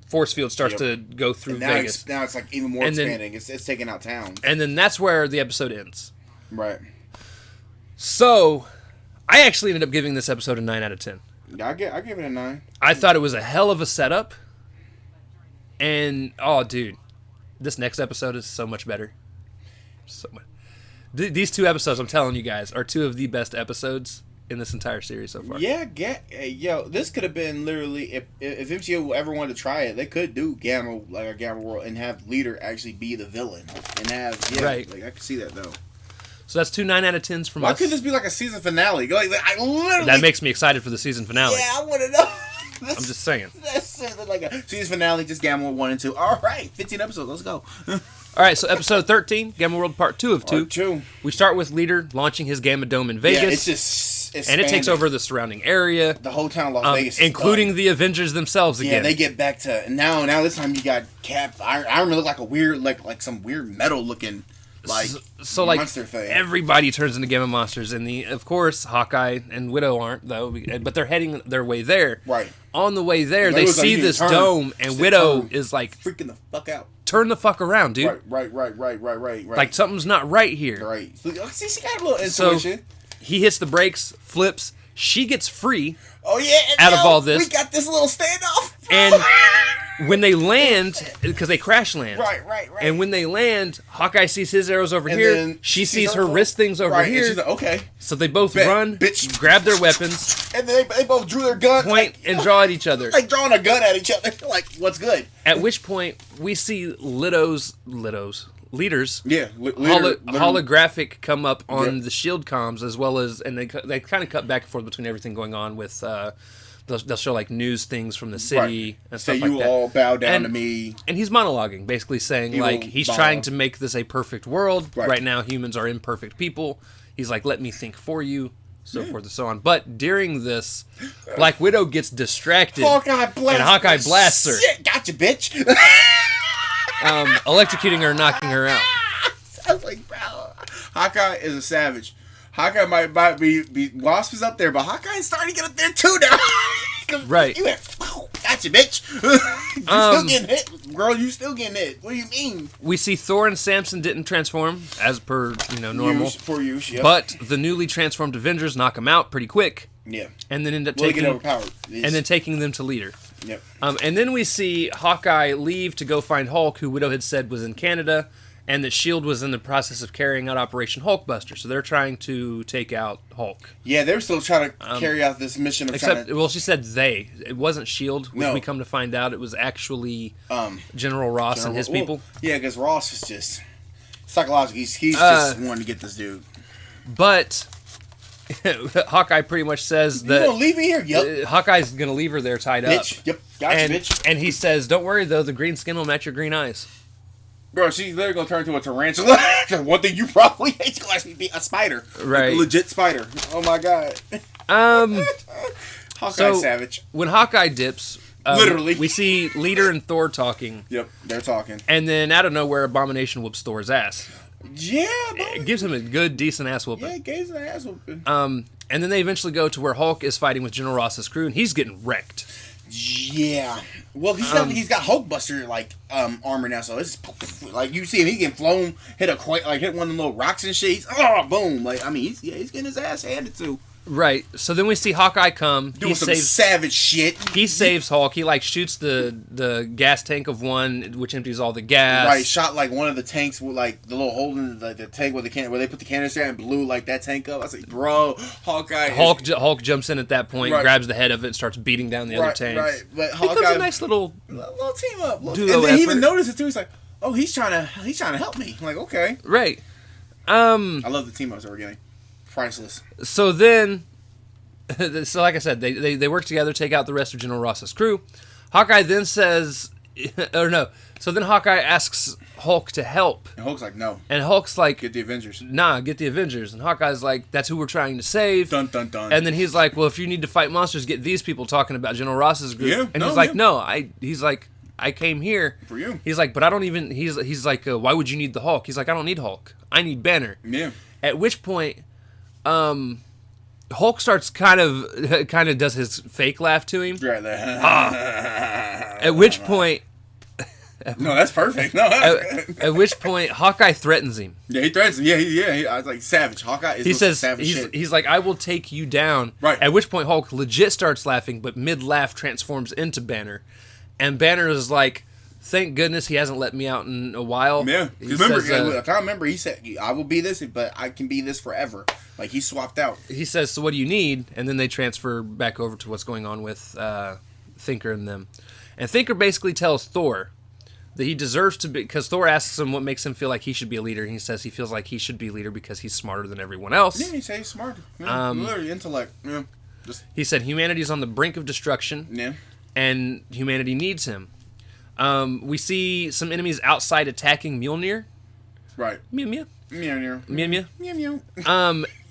force field starts to go through Vegas. Now it's like even more expanding. It's taking out towns. And then that's where the episode ends. Right. So, I actually ended up giving this episode a 9 out of 10. I give it a 9. I thought it was a hell of a setup. And, oh, dude, this next episode is so much better. So much. These 2 episodes, I'm telling you guys, are 2 of the best episodes in this entire series so far. Yeah, this could have been literally, if MCU ever wanted to try it, they could do Gamma World and have Leader actually be the villain. And have, right. Like, I could see that, though. So that's 2 9 out of 10s from us. Why couldn't this be like a season finale? Like, I literally... That makes me excited for the season finale. Yeah, I want to know. I'm just saying. That's like a season finale, just Gamma World 1 and 2. All right, 15 episodes, let's go. All right, so episode 13, Gamma World Part 2 of 2. Part 2. We start with Leader launching his Gamma Dome in Vegas. Yeah, it's just expanding. And it takes over the surrounding area. The whole town of Las Vegas, including the Avengers themselves again. Yeah, they get back to now this time you got Cap. Iron Man look like a weird, like some weird metal looking, like monster thing. Everybody turns into Gamma monsters, and of course Hawkeye and Widow aren't though, but they're heading their way there. Right. On the way there, they see this dome, and Widow is like freaking the fuck out. Turn the fuck around, dude. Right. Like, something's not right here. Right. See, she got a little intuition. So, he hits the brakes, flips. She gets free. Oh, yeah. Out of all this. We got this little standoff. And when they land, because they crash land. Right. And when they land, Hawkeye sees his arrows over here. She sees her wrist things over here. And she's like, okay. So they both run, grab their weapons. And then they both drew their gun. Point and draw at each other. Like drawing a gun at each other. Like, what's good? At which point, we see Leader's Yeah, holographic come up on the shield comms, as well as, and they kind of cut back and forth between everything going on with, they'll show like news things from the city and stuff like that. You all bow down to me. And he's monologuing, basically saying he's trying to make this a perfect world. Right now, humans are imperfect people. He's like, let me think for you. So forth and so on. But during this, Black Widow gets distracted. Hawkeye blasts her. Shit, gotcha, bitch. Electrocuting her, knocking her out. I was like, bro, Hawkeye is a savage. Hawkeye might be Wasp is up there, but Hawkeye's starting to get up there too now. Right. You gotcha, bitch. You still getting hit, girl. You still getting hit. What do you mean? We see Thor and Samson didn't transform as per normal for use, yeah. But the newly transformed Avengers knock them out pretty quick. Yeah. And then end up taking overpowered. And then taking them to Leader. Yep. And then we see Hawkeye leave to go find Hulk, who Widow had said was in Canada, and that S.H.I.E.L.D. was in the process of carrying out Operation Hulkbuster. So they're trying to take out Hulk. Yeah, they're still trying to carry out this mission of well, she said they. It wasn't S.H.I.E.L.D., which we come to find out it was actually General Ross and his people. Yeah, because Ross is just psychologically, he's just wanting to get this dude. But Hawkeye pretty much says that... You gonna leave me here? Yep. Hawkeye's gonna leave her there tied up. Yep. Gotcha, bitch. And he says, don't worry, though, the green skin will match your green eyes. Bro, she's literally gonna turn into a tarantula. One thing you probably hate is gonna actually be a spider. Right. Like a legit spider. Oh my god. Hawkeye's savage. When Hawkeye dips... literally. We see Leader and Thor talking. Yep, they're talking. And then, out of nowhere, Abomination whoops Thor's ass. Yeah, it gives him a good, decent ass whooping. Yeah, it gives him an ass whooping. And then they eventually go to where Hulk is fighting with General Ross's crew, and he's getting wrecked. Yeah. Well, he's got Hulkbuster like armor now, so it's like you see him, he getting flown, hit one of them little rocks and shit. Boom! Like I mean, he's getting his ass handed to. Right. So then we see Hawkeye come. Doing some savage shit. He saves Hulk. He shoots the gas tank of one, which empties all the gas. Right. Shot like one of the tanks with like the little hole in the tank where they put the canister and blew like that tank up. I was like, bro, Hawkeye. Hulk jumps in at that point, grabs the head of it, and starts beating down the other tanks. Right. But Hawkeye, becomes a nice little team up. And then he even noticed it too. He's like, oh, he's trying to help me. I'm like, okay. Right. I love the team ups that we're getting. Priceless. So then, like I said, they work together, take out the rest of General Ross's crew. Hawkeye then says, or no. So then Hawkeye asks Hulk to help. And Hulk's like, no. And Hulk's like, get the Avengers. Nah, get the Avengers. And Hawkeye's like, that's who we're trying to save. Dun, dun, dun. And then he's like, well, if you need to fight monsters, get these people talking about General Ross's group. Yeah, and he's like, no, he's like, I came here for you. He's like, but I don't even. He's like, why would you need the Hulk? He's like, I don't need Hulk. I need Banner. Yeah. At which point, Hulk starts kind of does his fake laugh to him. Right there. At which point, no, that's perfect. No, at which point Hawkeye threatens him. Yeah, he threatens him. Yeah. I was like savage. Hawkeye is he says savage shit. He's like, I will take you down. Right. At which point Hulk legit starts laughing, but mid laugh transforms into Banner, and Banner is like, thank goodness he hasn't let me out in a while. Yeah, I can't remember. He said, "I will be this, but I can be this forever." Like he swapped out. He says, "So what do you need?" And then they transfer back over to what's going on with Thinker and them. And Thinker basically tells Thor that he deserves to be, because Thor asks him what makes him feel like he should be a leader. And he says he feels like he should be a leader because he's smarter than everyone else. Yeah, he says he's smart. Yeah, literally intellect. Yeah. He said humanity's on the brink of destruction. Yeah. And humanity needs him. We see some enemies outside attacking Mjolnir. Right. Mew mew. Mew mew. Mew mew.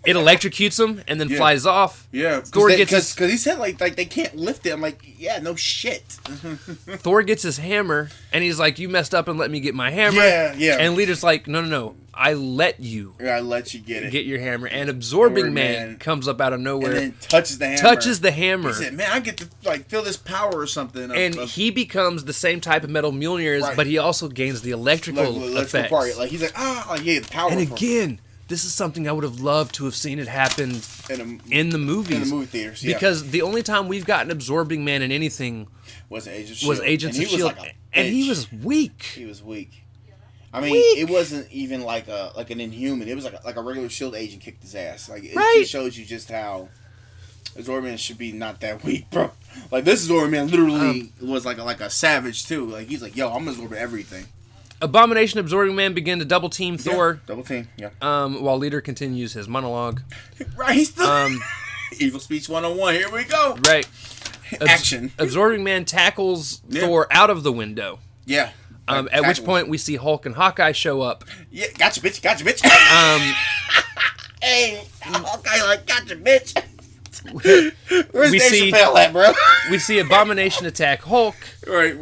It electrocutes him and then flies off. Yeah, Thor because he said like they can't lift it. I'm like, yeah, no shit. Thor gets his hammer and he's like, "You messed up and let me get my hammer." Yeah. And Leader's like, "No. I let you. Yeah, I let you get it. Get your hammer." And Absorbing Man comes up out of nowhere and then touches the hammer. He said, "Man, I get to like feel this power or something." And he becomes the same type of metal Mjolnir is, but he also gains the electrical effects. Part. Like he's like, the power. And again, this is something I would have loved to have seen it happen in the movies. In the movie theaters, yeah. Because the only time we've gotten Absorbing Man in anything was Agents of S.H.I.E.L.D. And he was weak. He was weak. I mean, it wasn't even like an Inhuman. It was like a regular S.H.I.E.L.D. agent kicked his ass. Like it just shows you just how Absorbing Man should be not that weak, bro. Like this Absorbing Man literally was like a savage too. Like he's like, yo, I'm absorbing everything. Abomination Absorbing Man begin to double team Thor. Double team, yeah. While Leader continues his monologue. Right, he's still Evil Speech 101. Here we go. Right. Action. Absorbing Man tackles Thor out of the window. Yeah. At which point we see Hulk and Hawkeye show up. Yeah, gotcha, bitch. Hey, Hawkeye like, gotcha, bitch. Where's Dave Chappelle at, bro? We see Abomination attack Hulk. Right.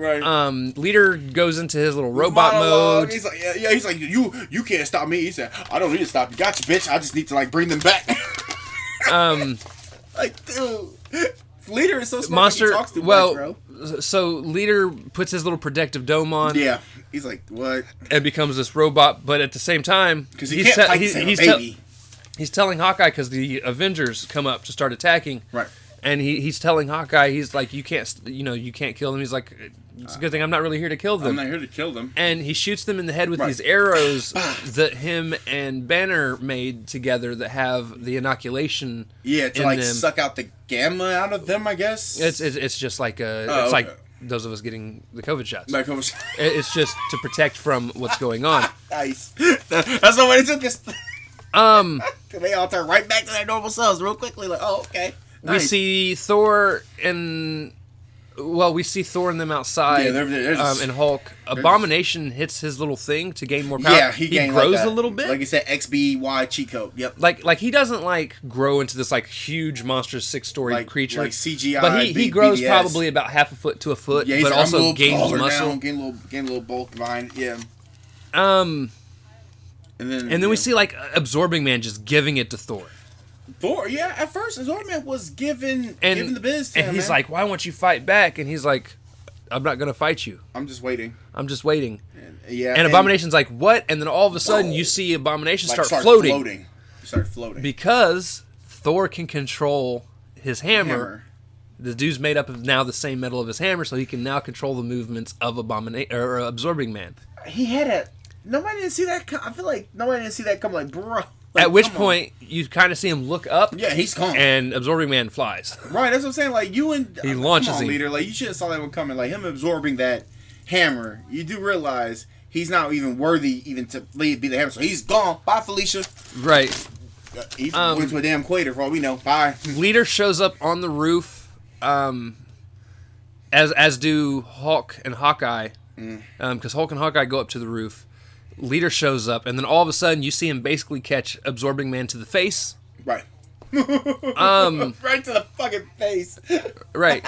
Leader goes into his little robot mode. He's like, he's like, you can't stop me. He said, I don't need to stop you. Gotcha, bitch. I just need to like bring them back. Like, dude, Leader is so smart. He talks too much, bro. So Leader puts his little protective dome on. Yeah, he's like, what? And becomes this robot, but at the same time, because he's telling Hawkeye because the Avengers come up to start attacking. Right. And he's telling Hawkeye, he's like, you can't kill them. He's like, it's a good thing I'm not really here to kill them. I'm not here to kill them. And he shoots them in the head with these arrows that him and Banner made together that have the inoculation. Yeah, to like them. Suck out the gamma out of them, I guess. It's just like like those of us getting the COVID shots. It's just to protect from what's going on. Nice. That's the way it took us. They all turn right back to their normal selves real quickly. Like, oh, okay. Nice. We see Thor and them outside. Yeah, and Hulk. Abomination hits his little thing to gain more power. Yeah, he grows a little bit. Like you said, XBY cheat code. Yep. Like he doesn't like grow into this like huge monstrous 6-story creature. Like CGI. But he grows BDS. Probably about half a foot to a foot. Yeah, but also gains muscle. Now, gain a little bulk behind. Yeah. And then we see like Absorbing Man just giving it to Thor. Yeah, at first Absorbing Man was given the biz to him, and he's like, why won't you fight back? And he's like, I'm not gonna fight you. I'm just waiting. And Abomination's like, what? And then all of a sudden you see Abomination start floating. Start floating. Because Thor can control his hammer. The dude's made up of now the same metal of his hammer, so he can now control the movements of Absorbing Man. He had nobody didn't see that. I feel like nobody didn't see that come. Like, bro. At which point, you kind of see him look up. Yeah, he's gone. And Absorbing Man flies. Right, that's what I'm saying. Like, he launches him. Leader. Like, you should have saw that one coming. Like, him absorbing that hammer. You do realize he's not even worthy even to be the hammer. So he's gone. Bye, Felicia. Right. He went to a damn equator for all we know. Bye. Leader shows up on the roof, as do Hulk and Hawkeye. Because Hulk and Hawkeye go up to the roof. Leader shows up, and then all of a sudden you see him basically catch Absorbing Man to the face. Right. Right to the fucking face. Right.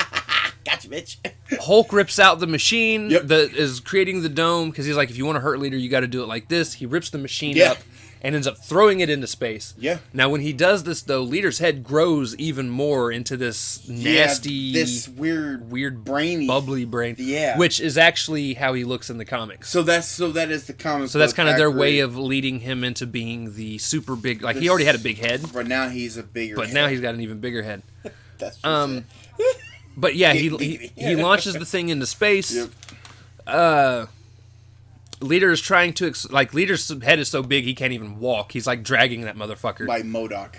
Gotcha, bitch. Hulk rips out the machine that is creating the dome, because he's like, if you want to hurt Leader, you got to do it like this. He rips the machine up, and ends up throwing it into space. Yeah. Now, when he does this, though, Leader's head grows even more into this nasty, this weird, brainy, bubbly brain. Yeah. Which is actually how he looks in the comics. So that is the comic. So that's kind of their way of leading him into being the super big. Like he already had a big head, but now he's a bigger. But head. now he's got an even bigger head. That's But yeah, he launches the thing into space. Yep. Leader is trying to Leader's head is so big he can't even walk. He's like dragging that motherfucker. Like MODOK.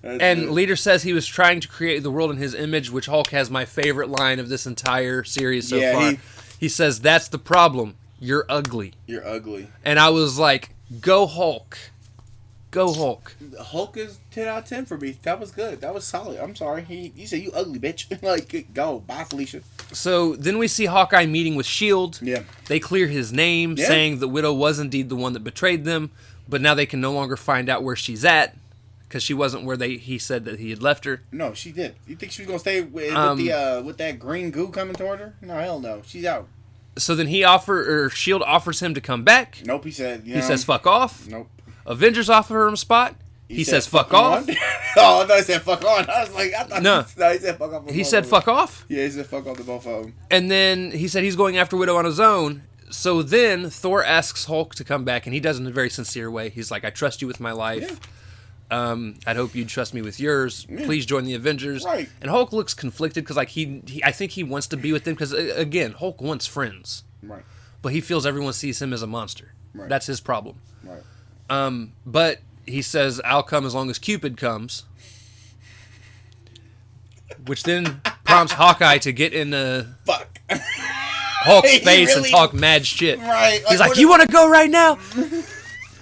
And Leader says he was trying to create the world in his image, which Hulk has my favorite line of this entire series so far. He says, "That's the problem. You're ugly." You're ugly. And I was like, "Go Hulk. Go Hulk." Hulk is 10 out of 10 for me. That was good. That was solid. I'm sorry. He said, "You ugly bitch." Like, go. Bye, Felicia. So then we see Hawkeye meeting with S.H.I.E.L.D. Yeah. They clear his name, saying the Widow was indeed the one that betrayed them, but now they can no longer find out where she's at, because she wasn't where he said that he had left her. No, she did. You think she was going to stay with that green goo coming toward her? No, hell no. She's out. So then S.H.I.E.L.D. offers him to come back. Nope, he said. He says, "Fuck off." Nope. Avengers offer him a spot. He says, "Fuck off." Oh, I thought he said, "Fuck on." I was like, I thought no, he said, "Fuck off." He said, "Fuck off." Yeah, he said, "Fuck off" to both of them. And then he said he's going after Widow on his own. So then Thor asks Hulk to come back, and he does it in a very sincere way. He's like, "I trust you with my life. Yeah. I'd hope you'd trust me with yours. Yeah. Please join the Avengers." Right. And Hulk looks conflicted because, like, I think he wants to be with them because, again, Hulk wants friends. Right. But he feels everyone sees him as a monster. Right. That's his problem. Right. But he says, "I'll come as long as Cupid comes." Which then prompts Hawkeye to get in Fuck. Hulk's face and talk mad shit. Right. He's like, "You want to go right now?"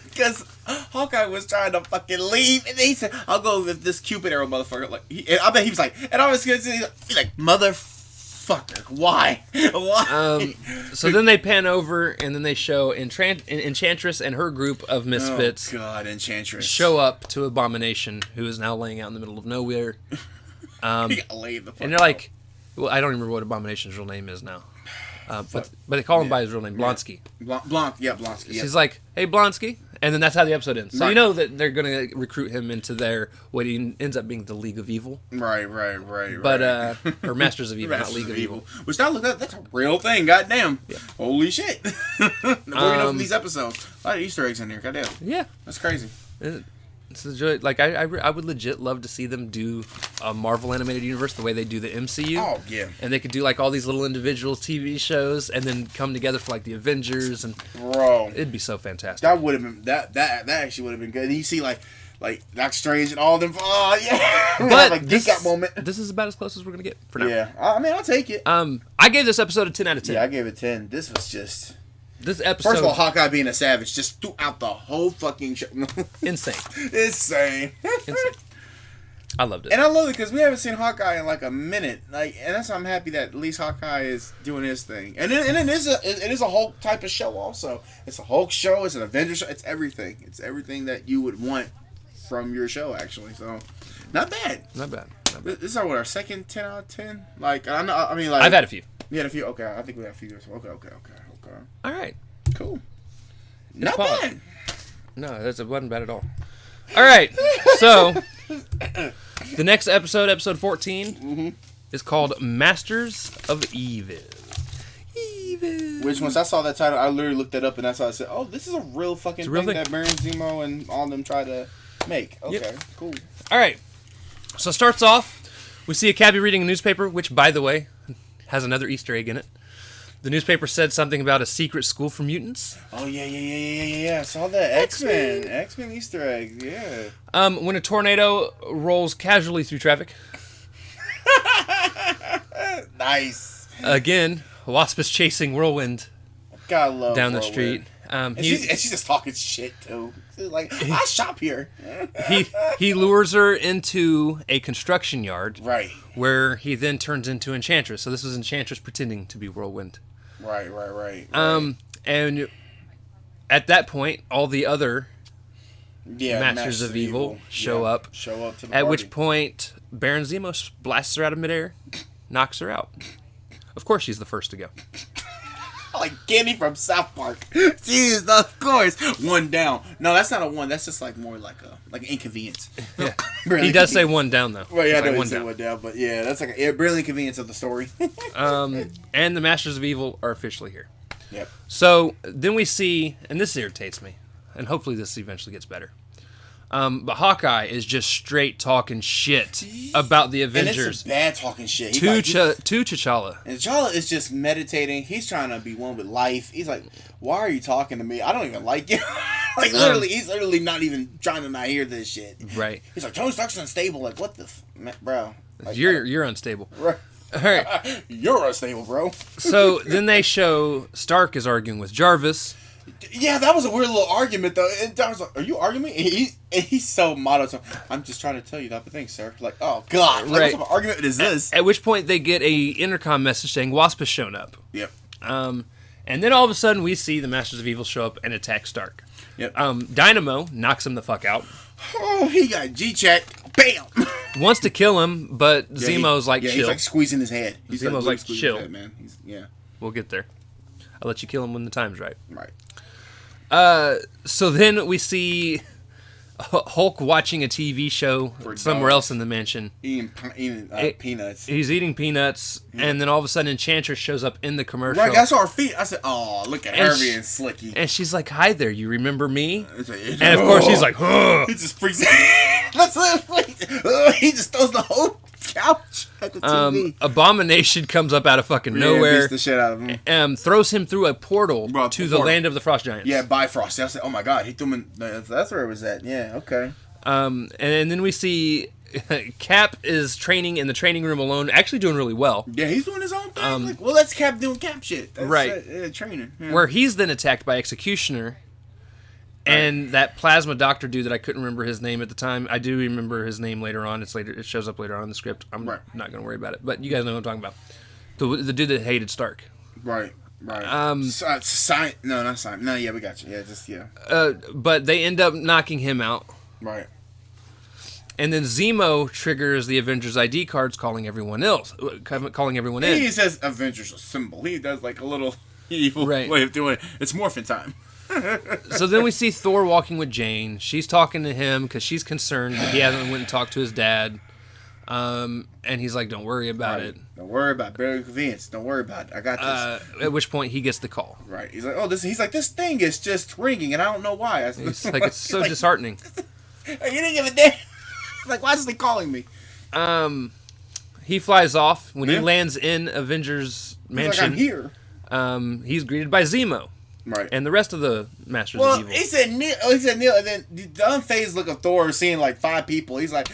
Because Hawkeye was trying to fucking leave, and he said, "I'll go with this Cupid arrow motherfucker." Like, I bet he was like, and I was gonna say, he's like, "Motherfucker, why? Why?" So then they pan over, and then they show Enchantress and her group of misfits. Oh God, Enchantress show up to Abomination, who is now laying out in the middle of nowhere. He got laid the fuck and they're like, well, I don't even remember what Abomination's real name is now. But they call him by his real name, Blonsky. Blonsky. She's like, "Hey, Blonsky," and then that's how the episode ends. So you know that they're going to recruit him into what he ends up being the League of Evil. Right. But or Masters of Evil, not League of Evil. Which that's a real thing. Goddamn. Yeah. Holy shit. What do you know from these episodes? A lot of Easter eggs in here. Goddamn. Yeah. That's crazy. It's a joy. Like I would legit love to see them do a Marvel animated universe the way they do the MCU. Oh yeah. And they could do like all these little individual TV shows and then come together for like the Avengers and it'd be so fantastic. That would have been that actually would have been good. And you see like Doctor Strange and all them. Oh yeah. But like this moment. This is about as close as we're gonna get for now. Yeah. I mean, I'll take it. I gave this episode a 10 out of 10. Yeah, I gave it 10. This was just. This episode. First of all, Hawkeye being a savage just throughout the whole fucking show. Insane. Insane. I loved it. And I love it because we haven't seen Hawkeye in like a minute. And that's why I'm happy that at least Hawkeye is doing his thing. And it is a Hulk type of show also. It's a Hulk show. It's an Avengers show. It's everything. It's everything that you would want from your show, actually. So, not bad. Not bad. This is our second 10 out of 10. Like, I mean, like. I've had a few. You had a few? Okay. I think we had a few. Okay. All right. Cool. Not bad. No, it wasn't bad at all. All right. So, the next episode 14, is called Masters of Evil. Which, once I saw that title, I literally looked that up, and that's how I said, "Oh, this is a real fucking thing that Baron Zemo and all of them try to make." Okay, cool. All right. So it starts off, we see a cabbie reading a newspaper, which, by the way, has another Easter egg in it. The newspaper said something about a secret school for mutants. Oh, yeah. I saw that. X-Men Easter egg, yeah. When a tornado rolls casually through traffic. Nice. Again, Wasp is chasing Whirlwind God love down Whirlwind. the street. And she's just talking shit, too. She's like, I shop here. he lures her into a construction yard. Right. Where he then turns into Enchantress. So this was Enchantress pretending to be Whirlwind. Right. And at that point, all the other Masters of Evil show up. Show up to the At party. which point, Baron Zemo blasts her out of midair, knocks her out. Of course, she's the first to go. Like Kenny from South Park. Jeez, of course. One down. No, that's not a one. That's just like more like an inconvenience. Yeah. He does say one down though. Well, yeah, I know say one down, but yeah, that's like a brilliant inconvenience of the story. And the Masters of Evil are officially here. Yep. So then we see, and this irritates me, and hopefully this eventually gets better. But Hawkeye is just straight talking shit about the Avengers. And it's bad talking shit. To T'Challa. And T'Challa is just meditating. He's trying to be one with life. He's like, why are you talking to me? I don't even like you. Like, literally, he's literally not even trying to not hear this shit. Right. He's like, Tony Stark's unstable. Like, what the bro? Like, you're unstable. Right. All right. You're unstable, bro. So then they show Stark is arguing with Jarvis. Yeah, that was a weird little argument, though. And I was like, are you arguing? And he's so monotone. I'm just trying to tell you that thing, sir. Like, oh, God. Like, right. What type of argument is this? At which point they get a intercom message saying Wasp has shown up. Yep. And then all of a sudden we see the Masters of Evil show up and attack Stark. Yep. Dynamo knocks him the fuck out. Oh, he got G-check. Bam! Wants to kill him, but Zemo's like, chill. He's like squeezing his head. Zemo's like, chill. Head, man. We'll get there. I'll let you kill him when the time's right. Right. So then we see Hulk watching a TV show somewhere else in the mansion. Eating peanuts. He's eating peanuts, and then all of a sudden Enchantress shows up in the commercial. Right, that's our feet. I said, oh, look at her being slicky. And she's like, hi there, you remember me? Like, and of course he's like, huh. He just freaks That's it. He just throws the whole couch at the TV. Abomination comes up out of fucking nowhere. Beats the shit out of him. Throws him through a portal to the land of the Frost Giants. Yeah, Bifrost. I said, oh my god, he threw him in. That's where it was at. Yeah, okay. And then we see Cap is training in the training room alone, actually doing really well. Yeah, he's doing his own thing. Well, that's Cap doing Cap shit. That's, right. Training. Yeah. Where he's then attacked by Executioner. And that plasma doctor dude that I couldn't remember his name at the time. I do remember his name later on. It shows up later on in the script. I'm not going to worry about it. But you guys know what I'm talking about. The dude that hated Stark. Right. No, not Simon. No, yeah, we got you. Yeah, but they end up knocking him out. Right. And then Zemo triggers the Avengers ID cards, calling everyone in. He says Avengers Assemble. He does like a little evil way of doing it. It's morphin' time. So then we see Thor walking with Jane. She's talking to him because she's concerned that he hasn't went and talked to his dad. And he's like, don't worry about it. Don't worry about it. Barely convinced. Don't worry about it. I got this. At which point he gets the call. Right. He's like, this thing is just ringing and I don't know why. He's like, it's so disheartening. You didn't give a damn. Like, why is he calling me? He flies off. When he lands in Avengers Mansion, he's like, I'm here. He's greeted by Zemo. Right. And the rest of the Masters of Evil. He said Neil, and then the unfazed look of Thor seeing like 5 people. He's like,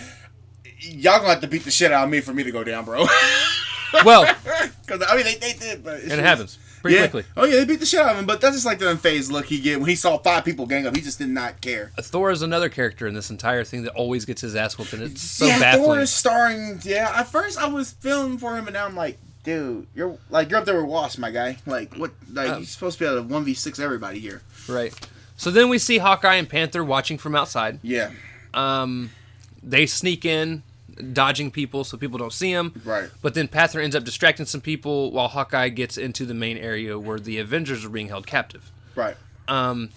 y'all gonna have to beat the shit out of me for me to go down, bro. Well, because I mean they did, but and it happens pretty quickly. Oh yeah, they beat the shit out of him, but that's just like the unfazed look he get when he saw 5 people gang up. He just did not care. Thor is another character in this entire thing that always gets his ass whooped, and it's so baffling. Thor is starring. Yeah, at first I was feeling for him, and now I'm like, dude, you're up there with Wasp, my guy. Like, what? Like, you're supposed to be able to 1v6 everybody here. Right. So then we see Hawkeye and Panther watching from outside. Yeah. They sneak in, dodging people so people don't see them. Right. But then Panther ends up distracting some people while Hawkeye gets into the main area where the Avengers are being held captive. Right. While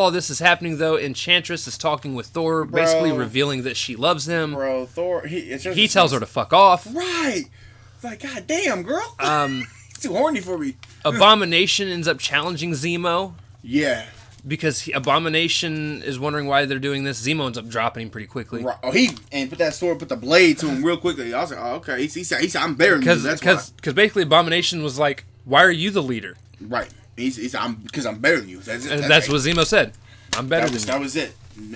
all this is happening, though, Enchantress is talking with Thor, basically revealing that she loves him. Bro, Thor, he tells her to fuck off. Right. Like, god damn, girl. He's too horny for me. Abomination ends up challenging Zemo. Yeah. Because Abomination is wondering why they're doing this. Zemo ends up dropping him pretty quickly. Right. Oh, put that sword, put the blade to him real quickly. I was like, oh, okay. He said, I'm better than you. Because basically Abomination was like, why are you the leader? Right. He said, because I'm better than you. That's what Zemo said. I'm better than you. That was it.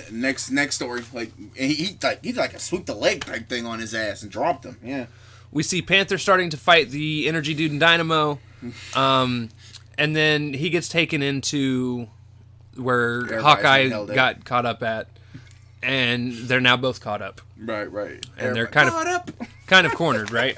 Next story. Like, he did like a sweep the leg type thing on his ass and dropped him. Yeah. We see Panther starting to fight the Energy Dude and Dynamo. And then he gets taken into where Hawkeye got caught up at. And they're now both caught up. Right. And they're kind of cornered, right?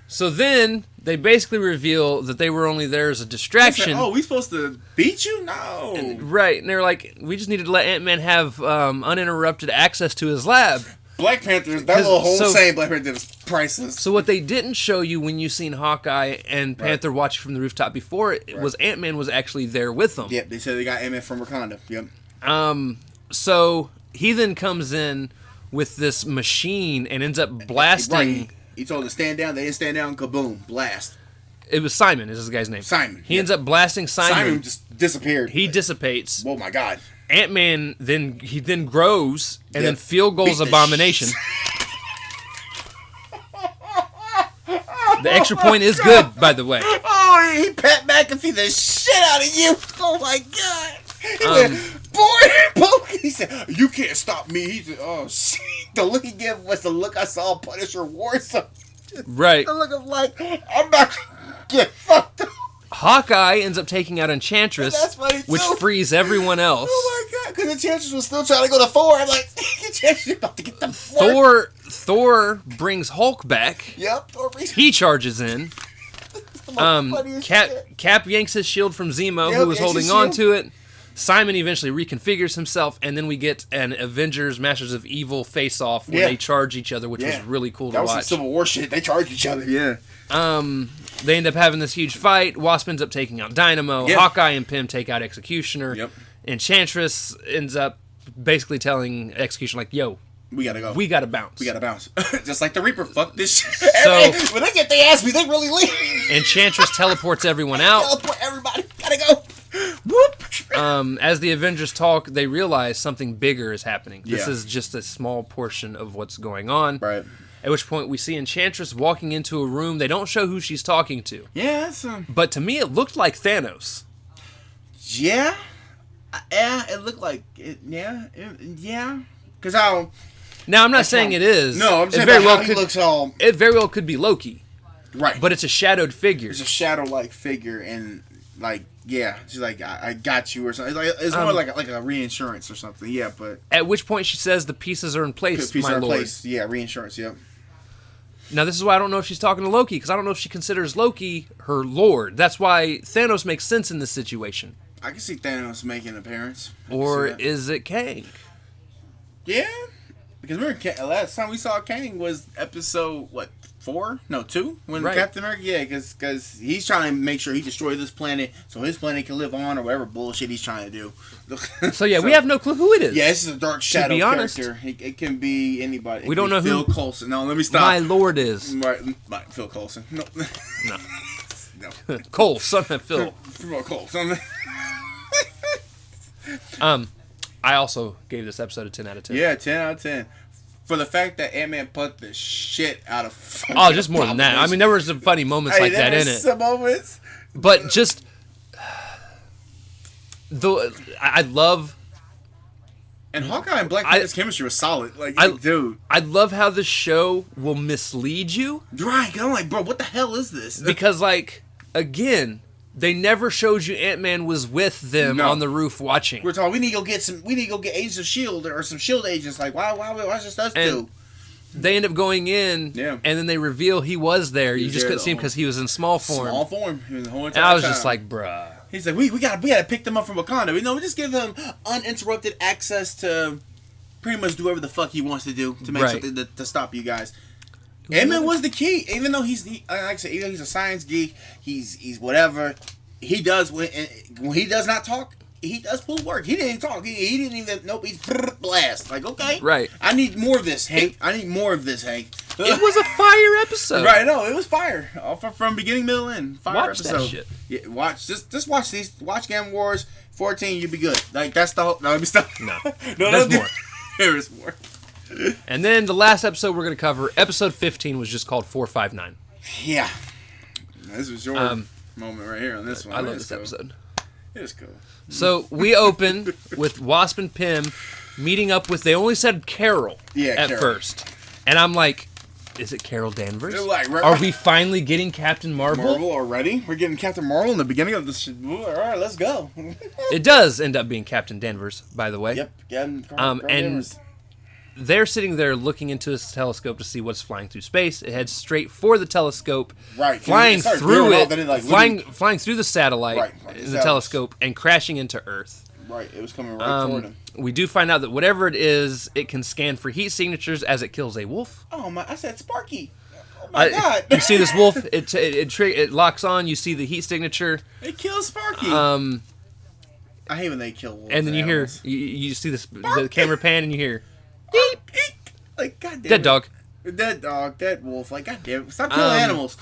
So then they basically reveal that they were only there as a distraction. Oh, we supposed to beat you? No. Right. And they're like, we just needed to let Ant-Man have uninterrupted access to his lab. Black Panther, that little whole saying Black Panther was priceless. So what they didn't show you when you seen Hawkeye and Panther watching from the rooftop before it was Ant-Man was actually there with them. Yep, they said they got Ant-Man from Wakanda. Yep. So he then comes in with this machine and ends up blasting. Right. He told them to stand down. They didn't stand down. Kaboom! Blast. It was Simon. Is this guy's name? Simon. He ends up blasting Simon. Simon just disappeared. He dissipates. Oh my God. Ant-Man then grows and then field goals Abomination. The extra point is good, by the way. Oh, he Pat McAfee the shit out of you. Oh my God. He went, boy, he said, you can't stop me. He said, oh shit. The look he gave was the look I saw Punisher Warzone. Right. The look of like, I'm not gonna get fucked up. Hawkeye ends up taking out Enchantress, which frees everyone else. Oh my God, because Enchantress was still trying to go to Thor. I'm like, Enchantress is about to get the Thor brings Hulk back. Yep, Thor brings He charges in. Cap yanks his shield from Zemo, who was holding on to it. Simon eventually reconfigures himself, and then we get an Avengers Masters of Evil face-off where they charge each other, which was really cool to watch. That was some Civil War shit. They charge each other. Yeah. They end up having this huge fight. Wasp ends up taking out Dynamo. Yeah. Hawkeye and Pym take out Executioner. Yep. Enchantress ends up basically telling Executioner, like, yo, we gotta go. We gotta bounce. We gotta bounce. Just like the Reaper. Fuck this shit. So, when they get their ass beat, they really leave. Enchantress teleports everyone out. Teleport everybody. Gotta go. Whoop. As the Avengers talk, they realize something bigger is happening. This is just a small portion of what's going on. Right. At which point we see Enchantress walking into a room. They don't show who she's talking to. Yeah, but to me it looked like Thanos. Yeah. Yeah, it looked like it. Yeah. Because how... Now I'm not saying it is. No, I'm saying very well he looks all... It very well could be Loki. Right. But it's a shadowed figure. It's a shadow-like figure, and like... Yeah, she's like, I got you, or something. It's more like a reinsurance or something. Yeah, but at which point she says the pieces are in place, my lord. Place. Yeah, reinsurance. Yep. Now this is why I don't know if she's talking to Loki, because I don't know if she considers Loki her lord. That's why Thanos makes sense in this situation. I can see Thanos making an appearance. Or is it Kang? Yeah, because remember last time we saw Kang was episode 4? No, 2? When Captain America, because he's trying to make sure he destroys this planet so his planet can live on or whatever bullshit he's trying to do. So we have no clue who it is. Yeah, this is a dark shadow character. It can be anybody. We don't know Phil who. Phil Coulson. No, let me stop. My lord is. Right, Phil Coulson. No. No. Cole, son of Phil. Phil Coulson. I also gave this episode a 10 out of 10. Yeah, 10 out of 10. For the fact that Ant-Man put the shit out of... Oh, just more than that. I mean, there were some funny moments like that in it. Some moments. But just... I love... And Hawkeye and Black Panther's chemistry was solid. Like, dude. I love how the show will mislead you. Right. I'm like, bro, what the hell is this? Because, like, again... They never showed you Ant-Man was with them on the roof watching. We're talking. We need to go get Agents of S.H.I.E.L.D. or some S.H.I.E.L.D. agents. Like, why just us two? They end up going in, and then they reveal he was there. You just couldn't see him because he was in small form. Small form. The whole and I was just like, bruh. He's like, we gotta pick them up from Wakanda. We just give them uninterrupted access to pretty much do whatever the fuck he wants to do to make something to stop you guys. Ant-Man was the key, even though like I said, even though he's a science geek, he's whatever. He does when he does not talk, he does full work. He didn't talk. He didn't even. Nope. He's blast. Like, okay, right. I need more of this, Hank. It was a fire episode. Right? No, it was fire. From beginning, middle, end. Fire episode. That shit. Yeah, just watch these. Watch Game Wars 14. You'll be good. Like that's the whole. No, let me stop. No, there's more. There is more. And then the last episode we're going to cover, episode 15, was just called 459. Yeah. This was your moment right here on this one. I love this episode. It was cool. So we open with Wasp and Pym meeting up with, they only said Carol at first. And I'm like, is it Carol Danvers? Like, Are we finally getting Captain Marvel? Marvel already? We're getting Captain Marvel in the beginning of this. All right, let's go. It does end up being Captain Danvers, by the way. Yep. Captain Danvers. They're sitting there looking into his telescope to see what's flying through space. It heads straight for the telescope, flying through it, flying through the satellite in the telescope, and crashing into Earth. Right, it was coming right toward him. We do find out that whatever it is, it can scan for heat signatures as it kills a wolf. Oh my! I said Sparky. Oh my God! You see this wolf? It locks on. You see the heat signature. It kills Sparky. I hate when they kill wolves. And then you hear you see the camera pan and you hear beep. Like goddamn. Dead dog. Dead dog, dead wolf. Like, goddamn, stop killing animals.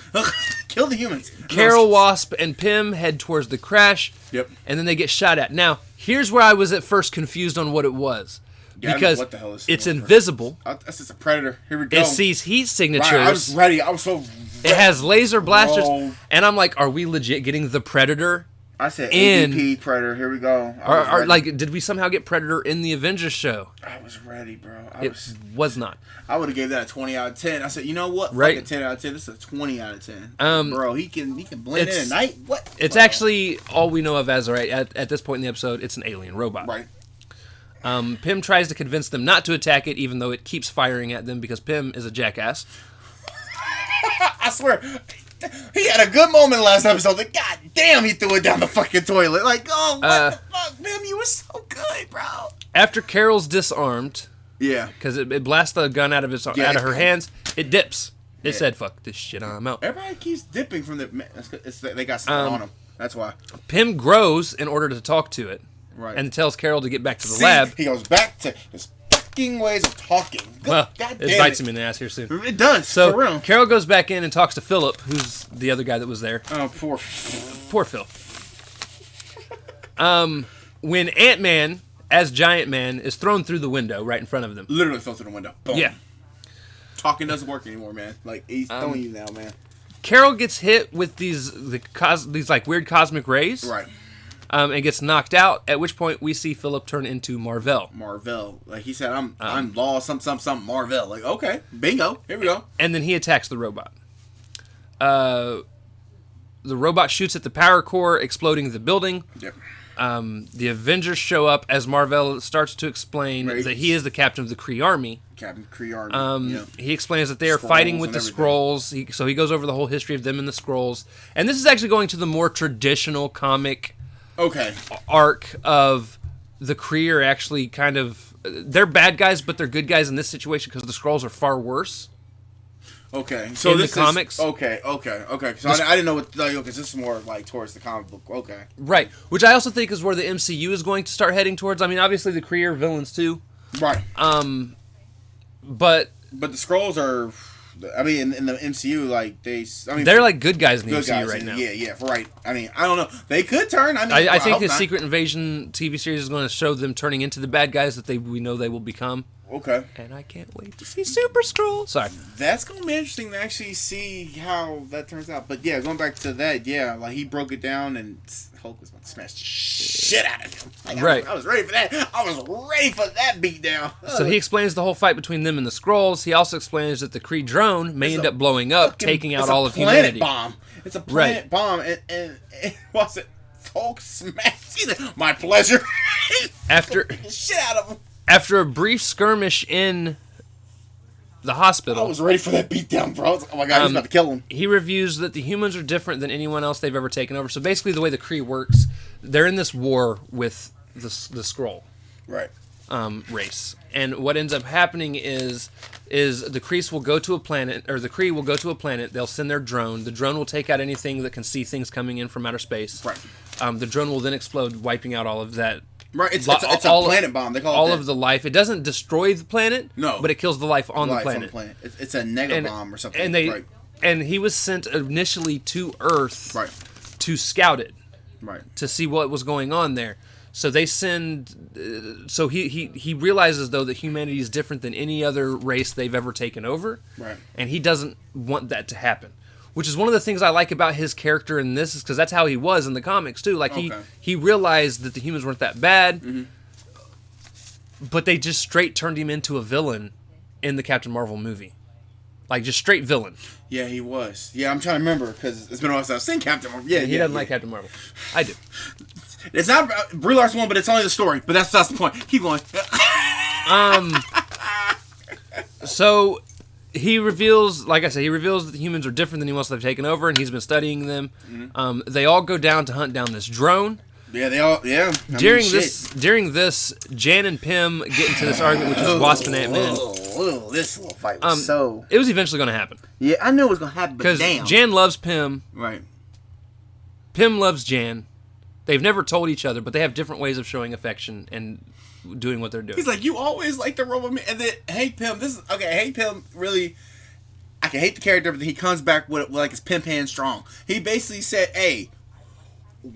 Kill the humans. Carol, Wasp, and Pym head towards the crash. Yep. And then they get shot at. Now, here's where I was at first confused on what it was. Yeah, because what the hell is it's invisible. That's just a predator. Here we go. It sees heat signatures. Right, I was ready. I was so ready. It has laser blasters. Bro. And I'm like, are we legit getting the Predator? I said AVP Predator. Here we go. Like, did we somehow get Predator in the Avengers show? I was ready, bro. It was not. I would have gave that a 20 out of 10. I said, you know what? Right. Fuck a 10 out of 10. This is a 20 out of 10. Bro, he can blend in at night. What? It's actually all we know of as right at this point in the episode. It's an alien robot. Right. Pym tries to convince them not to attack it, even though it keeps firing at them because Pym is a jackass. I swear. He had a good moment last episode. Like, God damn, he threw it down the fucking toilet. Like, oh, what the fuck, man? You were so good, bro. After Carol's disarmed, yeah, because it blasts the gun out of her hands, it dips. It said, "Fuck this shit, I'm out." Everybody keeps dipping from they got something on them. That's why. Pym grows in order to talk to it, right, and tells Carol to get back to the lab. He goes back to his fucking ways of talking. Well, it bites him in the ass here soon. It does. So for real. Carol goes back in and talks to Philip, who's the other guy that was there. Oh, poor Phil. When Ant-Man, as Giant Man, is thrown through the window right in front of them. Literally fell through the window. Boom. Yeah. Talking doesn't work anymore, man. Like, he's throwing you now, man. Carol gets hit with these like weird cosmic rays. Right. And gets knocked out, at which point we see Philip turn into Marvel. Like he said, I'm Law, something, Marvel. Like, okay, bingo, here we go. And then he attacks the robot. The robot shoots at the power core, exploding the building. Yep. The Avengers show up as Marvel starts to explain that he is the captain of the Kree army. Captain Kree army. Yep. He explains that they are fighting with the Skrulls. So he goes over the whole history of them and the Skrulls. And this is actually going to the more traditional comic arc of the Kree are actually kind of... They're bad guys, but they're good guys in this situation because the Skrulls are far worse. Okay, so in this the comics. Okay. So I didn't know what. Because this is more like towards the comic book. Okay. Right, which I also think is where the MCU is going to start heading towards. I mean, obviously the Kree are villains too. Right. But the Skrulls are. I mean, in the MCU, like they're like good guys in the MCU right now. Yeah, right. I mean, I don't know. They could turn. I think the Secret Invasion TV series is going to show them turning into the bad guys that we know they will become. Okay. And I can't wait to see Super Skrull. Sorry. That's going to be interesting to actually see how that turns out. But yeah, going back to that, yeah, like he broke it down and Hulk was about to smash the shit out of him. Like, right. I was ready for that. I was ready for that beatdown. So he explains the whole fight between them and the Skrulls. He also explains that the Kree drone may end up blowing up, taking out all of humanity. It's a planet bomb. And what's it? Hulk smashed. My pleasure. After shit out of him. After a brief skirmish in the hospital... I was ready for that beatdown, bro. Oh my god, he's about to kill him. He reviews that the humans are different than anyone else they've ever taken over. So basically the way the Kree works, they're in this war with the Skrull race. And what ends up happening is the Kree will go to a planet, they'll send their drone. The drone will take out anything that can see things coming in from outer space. Right. The drone will then explode, wiping out all of that. Right, it's a planet bomb. They call it all of the life. It doesn't destroy the planet, no, but it kills the life on the planet. It's a nega bomb or something. And he was sent initially to Earth, right, to scout it, right, to see what was going on there. So they send. So he realizes though that humanity is different than any other race they've ever taken over, right, and he doesn't want that to happen. Which is one of the things I like about his character in this, is because that's how he was in the comics too. Like he realized that the humans weren't that bad, but they just straight turned him into a villain in the Captain Marvel movie, like just straight villain. Yeah, he was. Yeah, I'm trying to remember because it's been a while since I've seen Captain Marvel. Yeah, he doesn't like Captain Marvel. I do. It's not Brie Larson one, but it's only the story. But that's the point. Keep going. So. He reveals, like I said, that the humans are different than anyone else they've taken over, and he's been studying them. They all go down to hunt down this drone. Yeah, they all. Yeah. During this, Jan and Pym get into this argument, which is Wasp and Ant-Man. This little fight was so. It was eventually going to happen. Yeah, I knew it was going to happen, but damn. Because Jan loves Pym. Right. Pym loves Jan. They've never told each other, but they have different ways of showing affection and doing what they're doing. He's like, you always like the robot man, and then hey Pym, this is okay. Hey Pym, really, I can hate the character, but he comes back with like his Pym hand strong. He basically said, hey.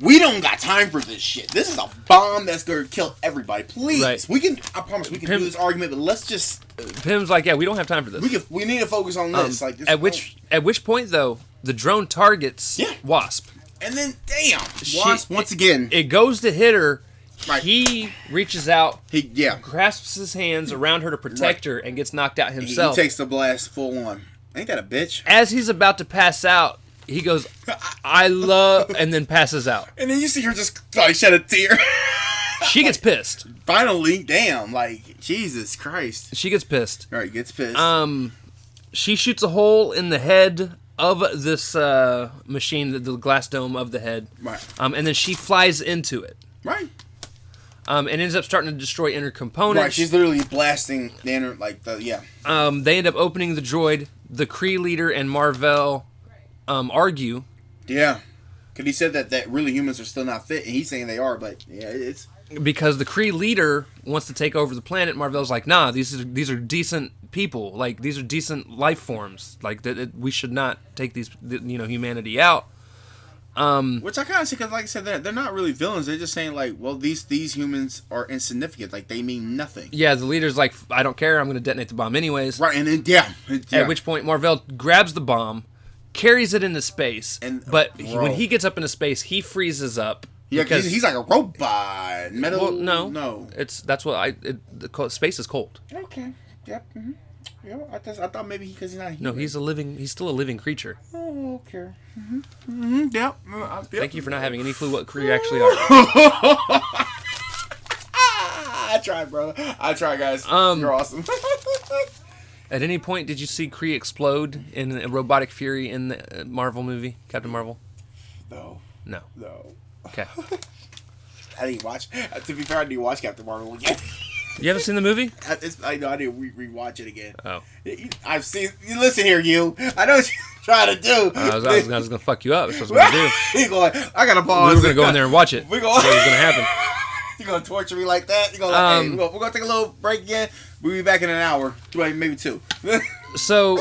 We don't got time for this shit. This is a bomb that's gonna kill everybody. Please, right. I promise we can do this argument, but let's just. Pym's like, yeah, we don't have time for this. We need to focus on this. Like this at which point though, the drone targets Wasp, and then damn, Wasp once again. It goes to hit her. Right. He reaches out. He grasps his hands around her to protect her and gets knocked out himself. He takes the blast full on. Ain't that a bitch? As he's about to pass out. He goes, I love, and then passes out. And then you see her just like shed a tear. She gets pissed. Finally, damn, like Jesus Christ. She gets pissed. All right, gets pissed. She shoots a hole in the head of this machine, the glass dome of the head. Right. And then she flies into it. Right. And ends up starting to destroy inner components. Right. She's literally blasting the inner, They end up opening the droid. The Kree leader and Marvel. Argue. Yeah. Because he said that really humans are still not fit, and he's saying they are, but yeah, it's... Because the Kree leader wants to take over the planet, Marvel's like, nah, these are decent people. Like, these are decent life forms. Like, we should not take humanity out. Which I kind of see, because like I said, they're not really villains. They're just saying, like, well, these humans are insignificant. Like, they mean nothing. Yeah, the leader's like, I don't care, I'm going to detonate the bomb anyways. Right, and then, yeah. At which point, Marvel grabs the bomb, carries it into space, when he gets up into space, he freezes up. Yeah, because he's like a robot. Metal. Well, no. The space is cold. Okay. Yep. Mm-hmm. Yeah, I thought maybe because he's not human. No, he's still a living creature. Oh, okay. Mm-hmm. Mm-hmm. Yep. Thank you for not having any clue what Kree actually are. I tried, brother. I tried, guys. You're awesome. At any point, did you see Kree explode in a robotic fury in the Marvel movie, Captain Marvel? No. Okay. I didn't watch. To be fair, I didn't watch Captain Marvel again. You haven't seen the movie? I know. I didn't rewatch it again. Oh. I've seen. You listen here, you. I know what you're trying to do. I was going to fuck you up. That's what I was going to do. He's going, I got to pause. We were going to go in there and watch it. We're going. That's what was going to happen. You're going to torture me like that? You're going to like, hey, we're going to take a little break again. We'll be back in an hour. Maybe 2. So,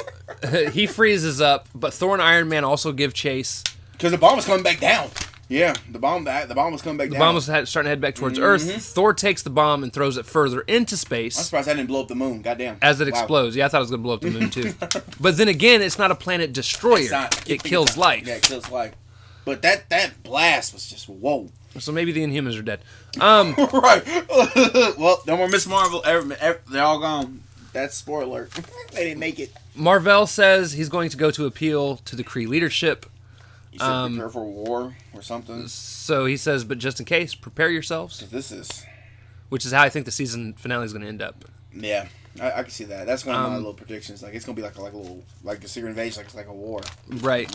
he freezes up, but Thor and Iron Man also give chase. Because the bomb was coming back down. Yeah, the bomb was coming back down. The bomb was starting to head back towards Earth. Thor takes the bomb and throws it further into space. I'm surprised I didn't blow up the moon. Goddamn. As it explodes. Yeah, I thought it was going to blow up the moon, too. But then again, it's not a planet destroyer. It kills life. Yeah, it kills life. But that blast was just, whoa. So maybe the Inhumans are dead. Right. Well, no more Miss Marvel. They're all gone. That's spoiler alert. They didn't make it. Marvel says he's going to go to appeal to the Kree leadership. You said prepare for war or something. So he says, but just in case, prepare yourselves. This is... Which is how I think the season finale is going to end up. Yeah, I can see that. That's one of my little predictions. Like, it's going to be like a secret invasion, like a war. Right.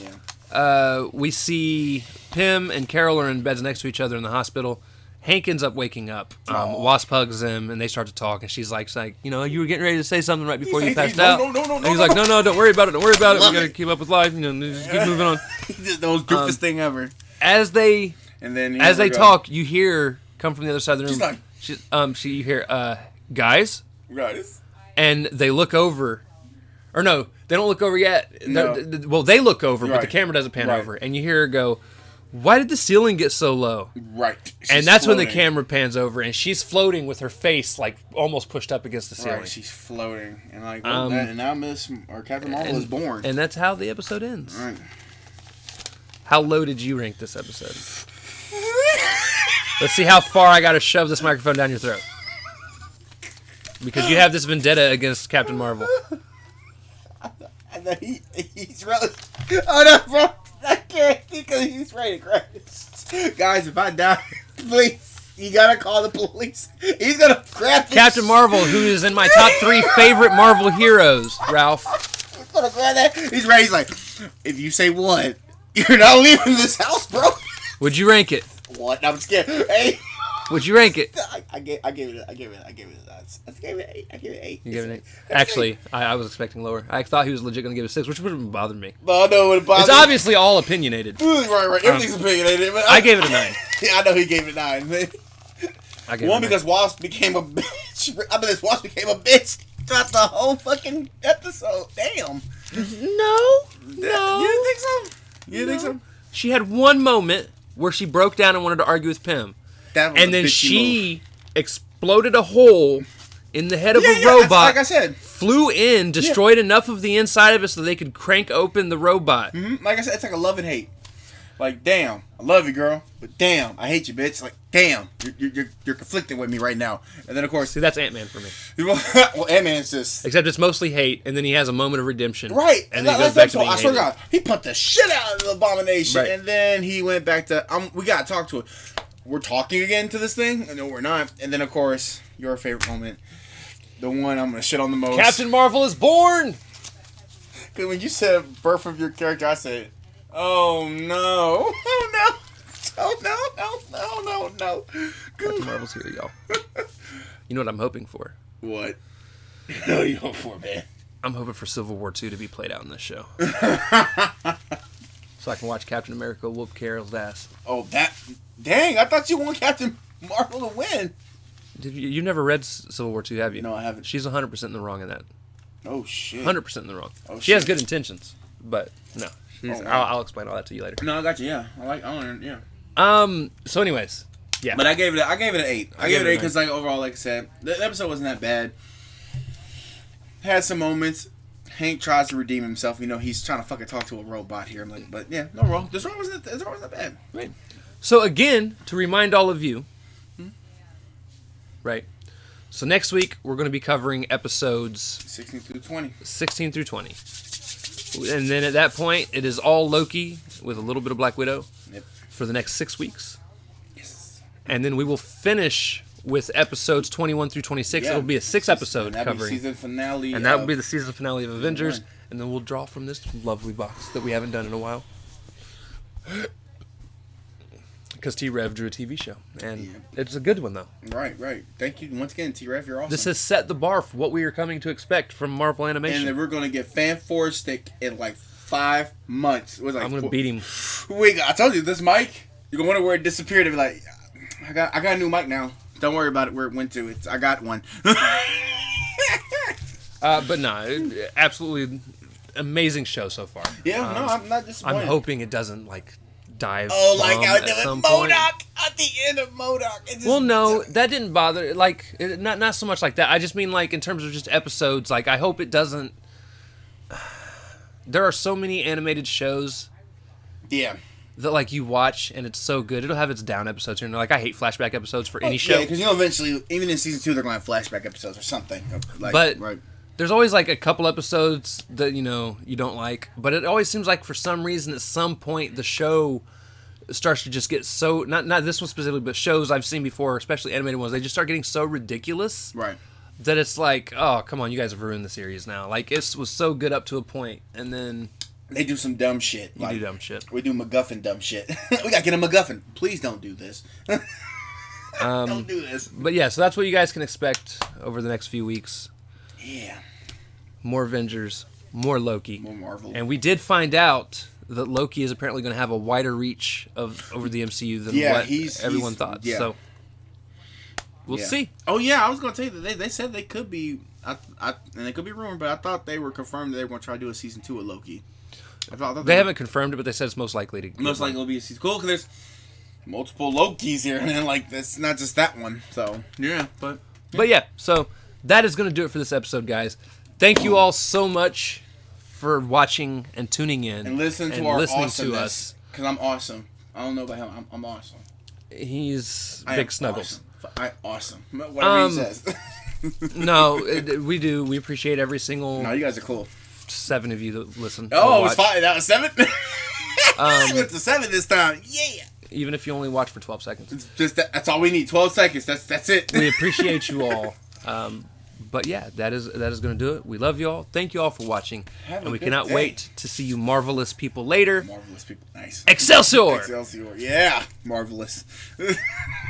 Yeah. We see Pym and Carol are in beds next to each other in the hospital. Hank ends up waking up. Wasp hugs him, and they start to talk. And she's like, you were getting ready to say something right before you passed out. No. And he's like, no, don't worry about it. Don't worry about it. We got to keep up with life. Just keep moving on. The most goofest thing ever. As they talk, you hear come from the other side of the room. She's like, you hear, guys, and they look over, or no, they don't look over yet. No. They look over, but the camera doesn't pan over, and you hear her go, why did the ceiling get so low? Right. And that's floating. When the camera pans over, and she's floating with her face like almost pushed up against the ceiling. Right, she's floating, and and now Captain Marvel is born. And that's how the episode ends. Right. How low did you rank this episode? Let's see how far I got to shove this microphone down your throat. Because you have this vendetta against Captain Marvel. And then he's really... Oh, no, bro. I can't because he's ready to crash. Guys, if I die, please, you gotta call the police. He's gonna grab this Captain Marvel, who is in my top 3 favorite Marvel heroes, Ralph. He's gonna grab that. He's ready. He's like, if you say one, you're not leaving this house, bro. Would you rank it? What? I'm scared. Hey. Would you rank it? I gave it an 8. I gave it an 8. You gave it an 8? Actually, I was expecting lower. I thought he was legit going to give it a 6, which wouldn't bother me. No, it would bother It's obviously all opinionated. Right. Everything's opinionated. But I gave it a 9. Yeah, I know he gave it a 9. One, because Wasp became a bitch. Wasp became a bitch throughout the whole fucking episode. Damn. No. You didn't think so? You didn't think so? She had one moment where she broke down and wanted to argue with Pym. And then she exploded a hole in the head of a robot. Like I said. Flew in, destroyed enough of the inside of it so they could crank open the robot. Mm-hmm. Like I said, it's like a love and hate. Like, damn, I love you, girl, but damn, I hate you, bitch. Like, damn, you're conflicting with me right now. And then, of course... See, that's Ant-Man for me. Well, Ant-Man's just... Except it's mostly hate, and then he has a moment of redemption. Right. And then he goes back to being I swear to God, he pumped the shit out of the Abomination, right. And then he went back to... we gotta talk to it. We're talking again to this thing? No, we're not. And then, of course, your favorite moment. The one I'm gonna shit on the most. Captain Marvel is born! Because when you said birth of your character, I said... Oh no! Oh no! Oh no! Captain Marvel's here, y'all. You know what I'm hoping for? What? What are you hoping for, man? I'm hoping for Civil War II to be played out in this show. So I can watch Captain America whoop Carol's ass. Oh, that... Dang, I thought you want Captain Marvel to win. You've never read Civil War II, have you? No, I haven't. She's 100% in the wrong in that. Oh, shit. 100% in the wrong. Oh, she has good intentions, but no. Oh, I'll explain all that to you later. No, I got you. Yeah, So, anyways, yeah. But I gave it an 8. I gave it an 8 because, like, overall, like I said, the episode wasn't that bad. Had some moments. Hank tries to redeem himself. You know, he's trying to fucking talk to a robot here. I'm like, but yeah, no wrong. This one wasn't that bad. Right. So again, to remind all of you, right. So next week we're going to be covering episodes 16 through 20. 16 through 20. And then at that point, it is all Loki with a little bit of Black Widow for the next 6 weeks. Yes. And then we will finish with episodes 21 through 26. Yeah. It'll be a 6-episode covering. Season finale. And that will be the season finale of Avengers. And then we'll draw from this lovely box that we haven't done in a while. Because T-Rev drew a TV show. And it's a good one, though. Right. Thank you once again, T-Rev. You're awesome. This has set the bar for what we are coming to expect from Marvel Animation. And then we're going to get Fan Force Stick in like 5 months. It was like, I'm going to beat him. Wait, I told you, this mic, you're going to wonder where it disappeared. And be like, I got a new mic now. Don't worry about it, where it went to. I got one. But no, absolutely amazing show so far. Yeah, no, I'm not disappointed. I'm hoping it doesn't, like, dive like how it did with MODOK at the end of MODOK. Well, no, that didn't bother. Like, not so much like that. I just mean, like, in terms of just episodes, like, I hope it doesn't... There are so many animated shows... Yeah. That, like, you watch, and it's so good. It'll have its down episodes here. And, like, I hate flashback episodes for any show. Yeah, because, you know, eventually, even in Season 2, they're going to have flashback episodes or something. Like, but right. There's always, like, a couple episodes that, you know, you don't like. But it always seems like, for some reason, at some point, the show starts to just get so... Not this one specifically, but shows I've seen before, especially animated ones, they just start getting so ridiculous. Right. That it's like, oh, come on, you guys have ruined the series now. Like, it was so good up to a point, and then... They do some dumb shit. You do dumb shit. We do MacGuffin dumb shit. We gotta get a MacGuffin. Please don't do this. Don't do this. But yeah, so that's what you guys can expect over the next few weeks. Yeah. More Avengers, more Loki. More Marvel. And we did find out that Loki is apparently going to have a wider reach over the MCU than what everyone thought. Yeah. So we'll see. Oh yeah, I was going to tell you that they said they could be, and they could be rumored, but I thought they were confirmed that they were going to try to do a season 2 of Loki. I thought they haven't confirmed it, but they said it's most likely to. Most likely it'll be a season. Cool, because there's multiple Lokis here, and like that's not just that one. So yeah, but yeah. So that is going to do it for this episode, guys. Thank you all so much for watching and tuning in and listening to us. Because I'm awesome. I don't know about him. I'm awesome. He's big snuggles. Awesome. Whatever he says. No, we do. We appreciate every single. No, you guys are cool. 7 of you that listen. Oh, it was 5. That was 7. I went to 7 this time. Yeah. Even if you only watch for 12 seconds. That's all we need. 12 seconds. That's it. We appreciate you all. But yeah, that is going to do it. We love you all. Thank you all for watching. And we cannot wait to see you marvelous people later. Marvelous people. Nice. Excelsior! Excelsior. Yeah. Marvelous.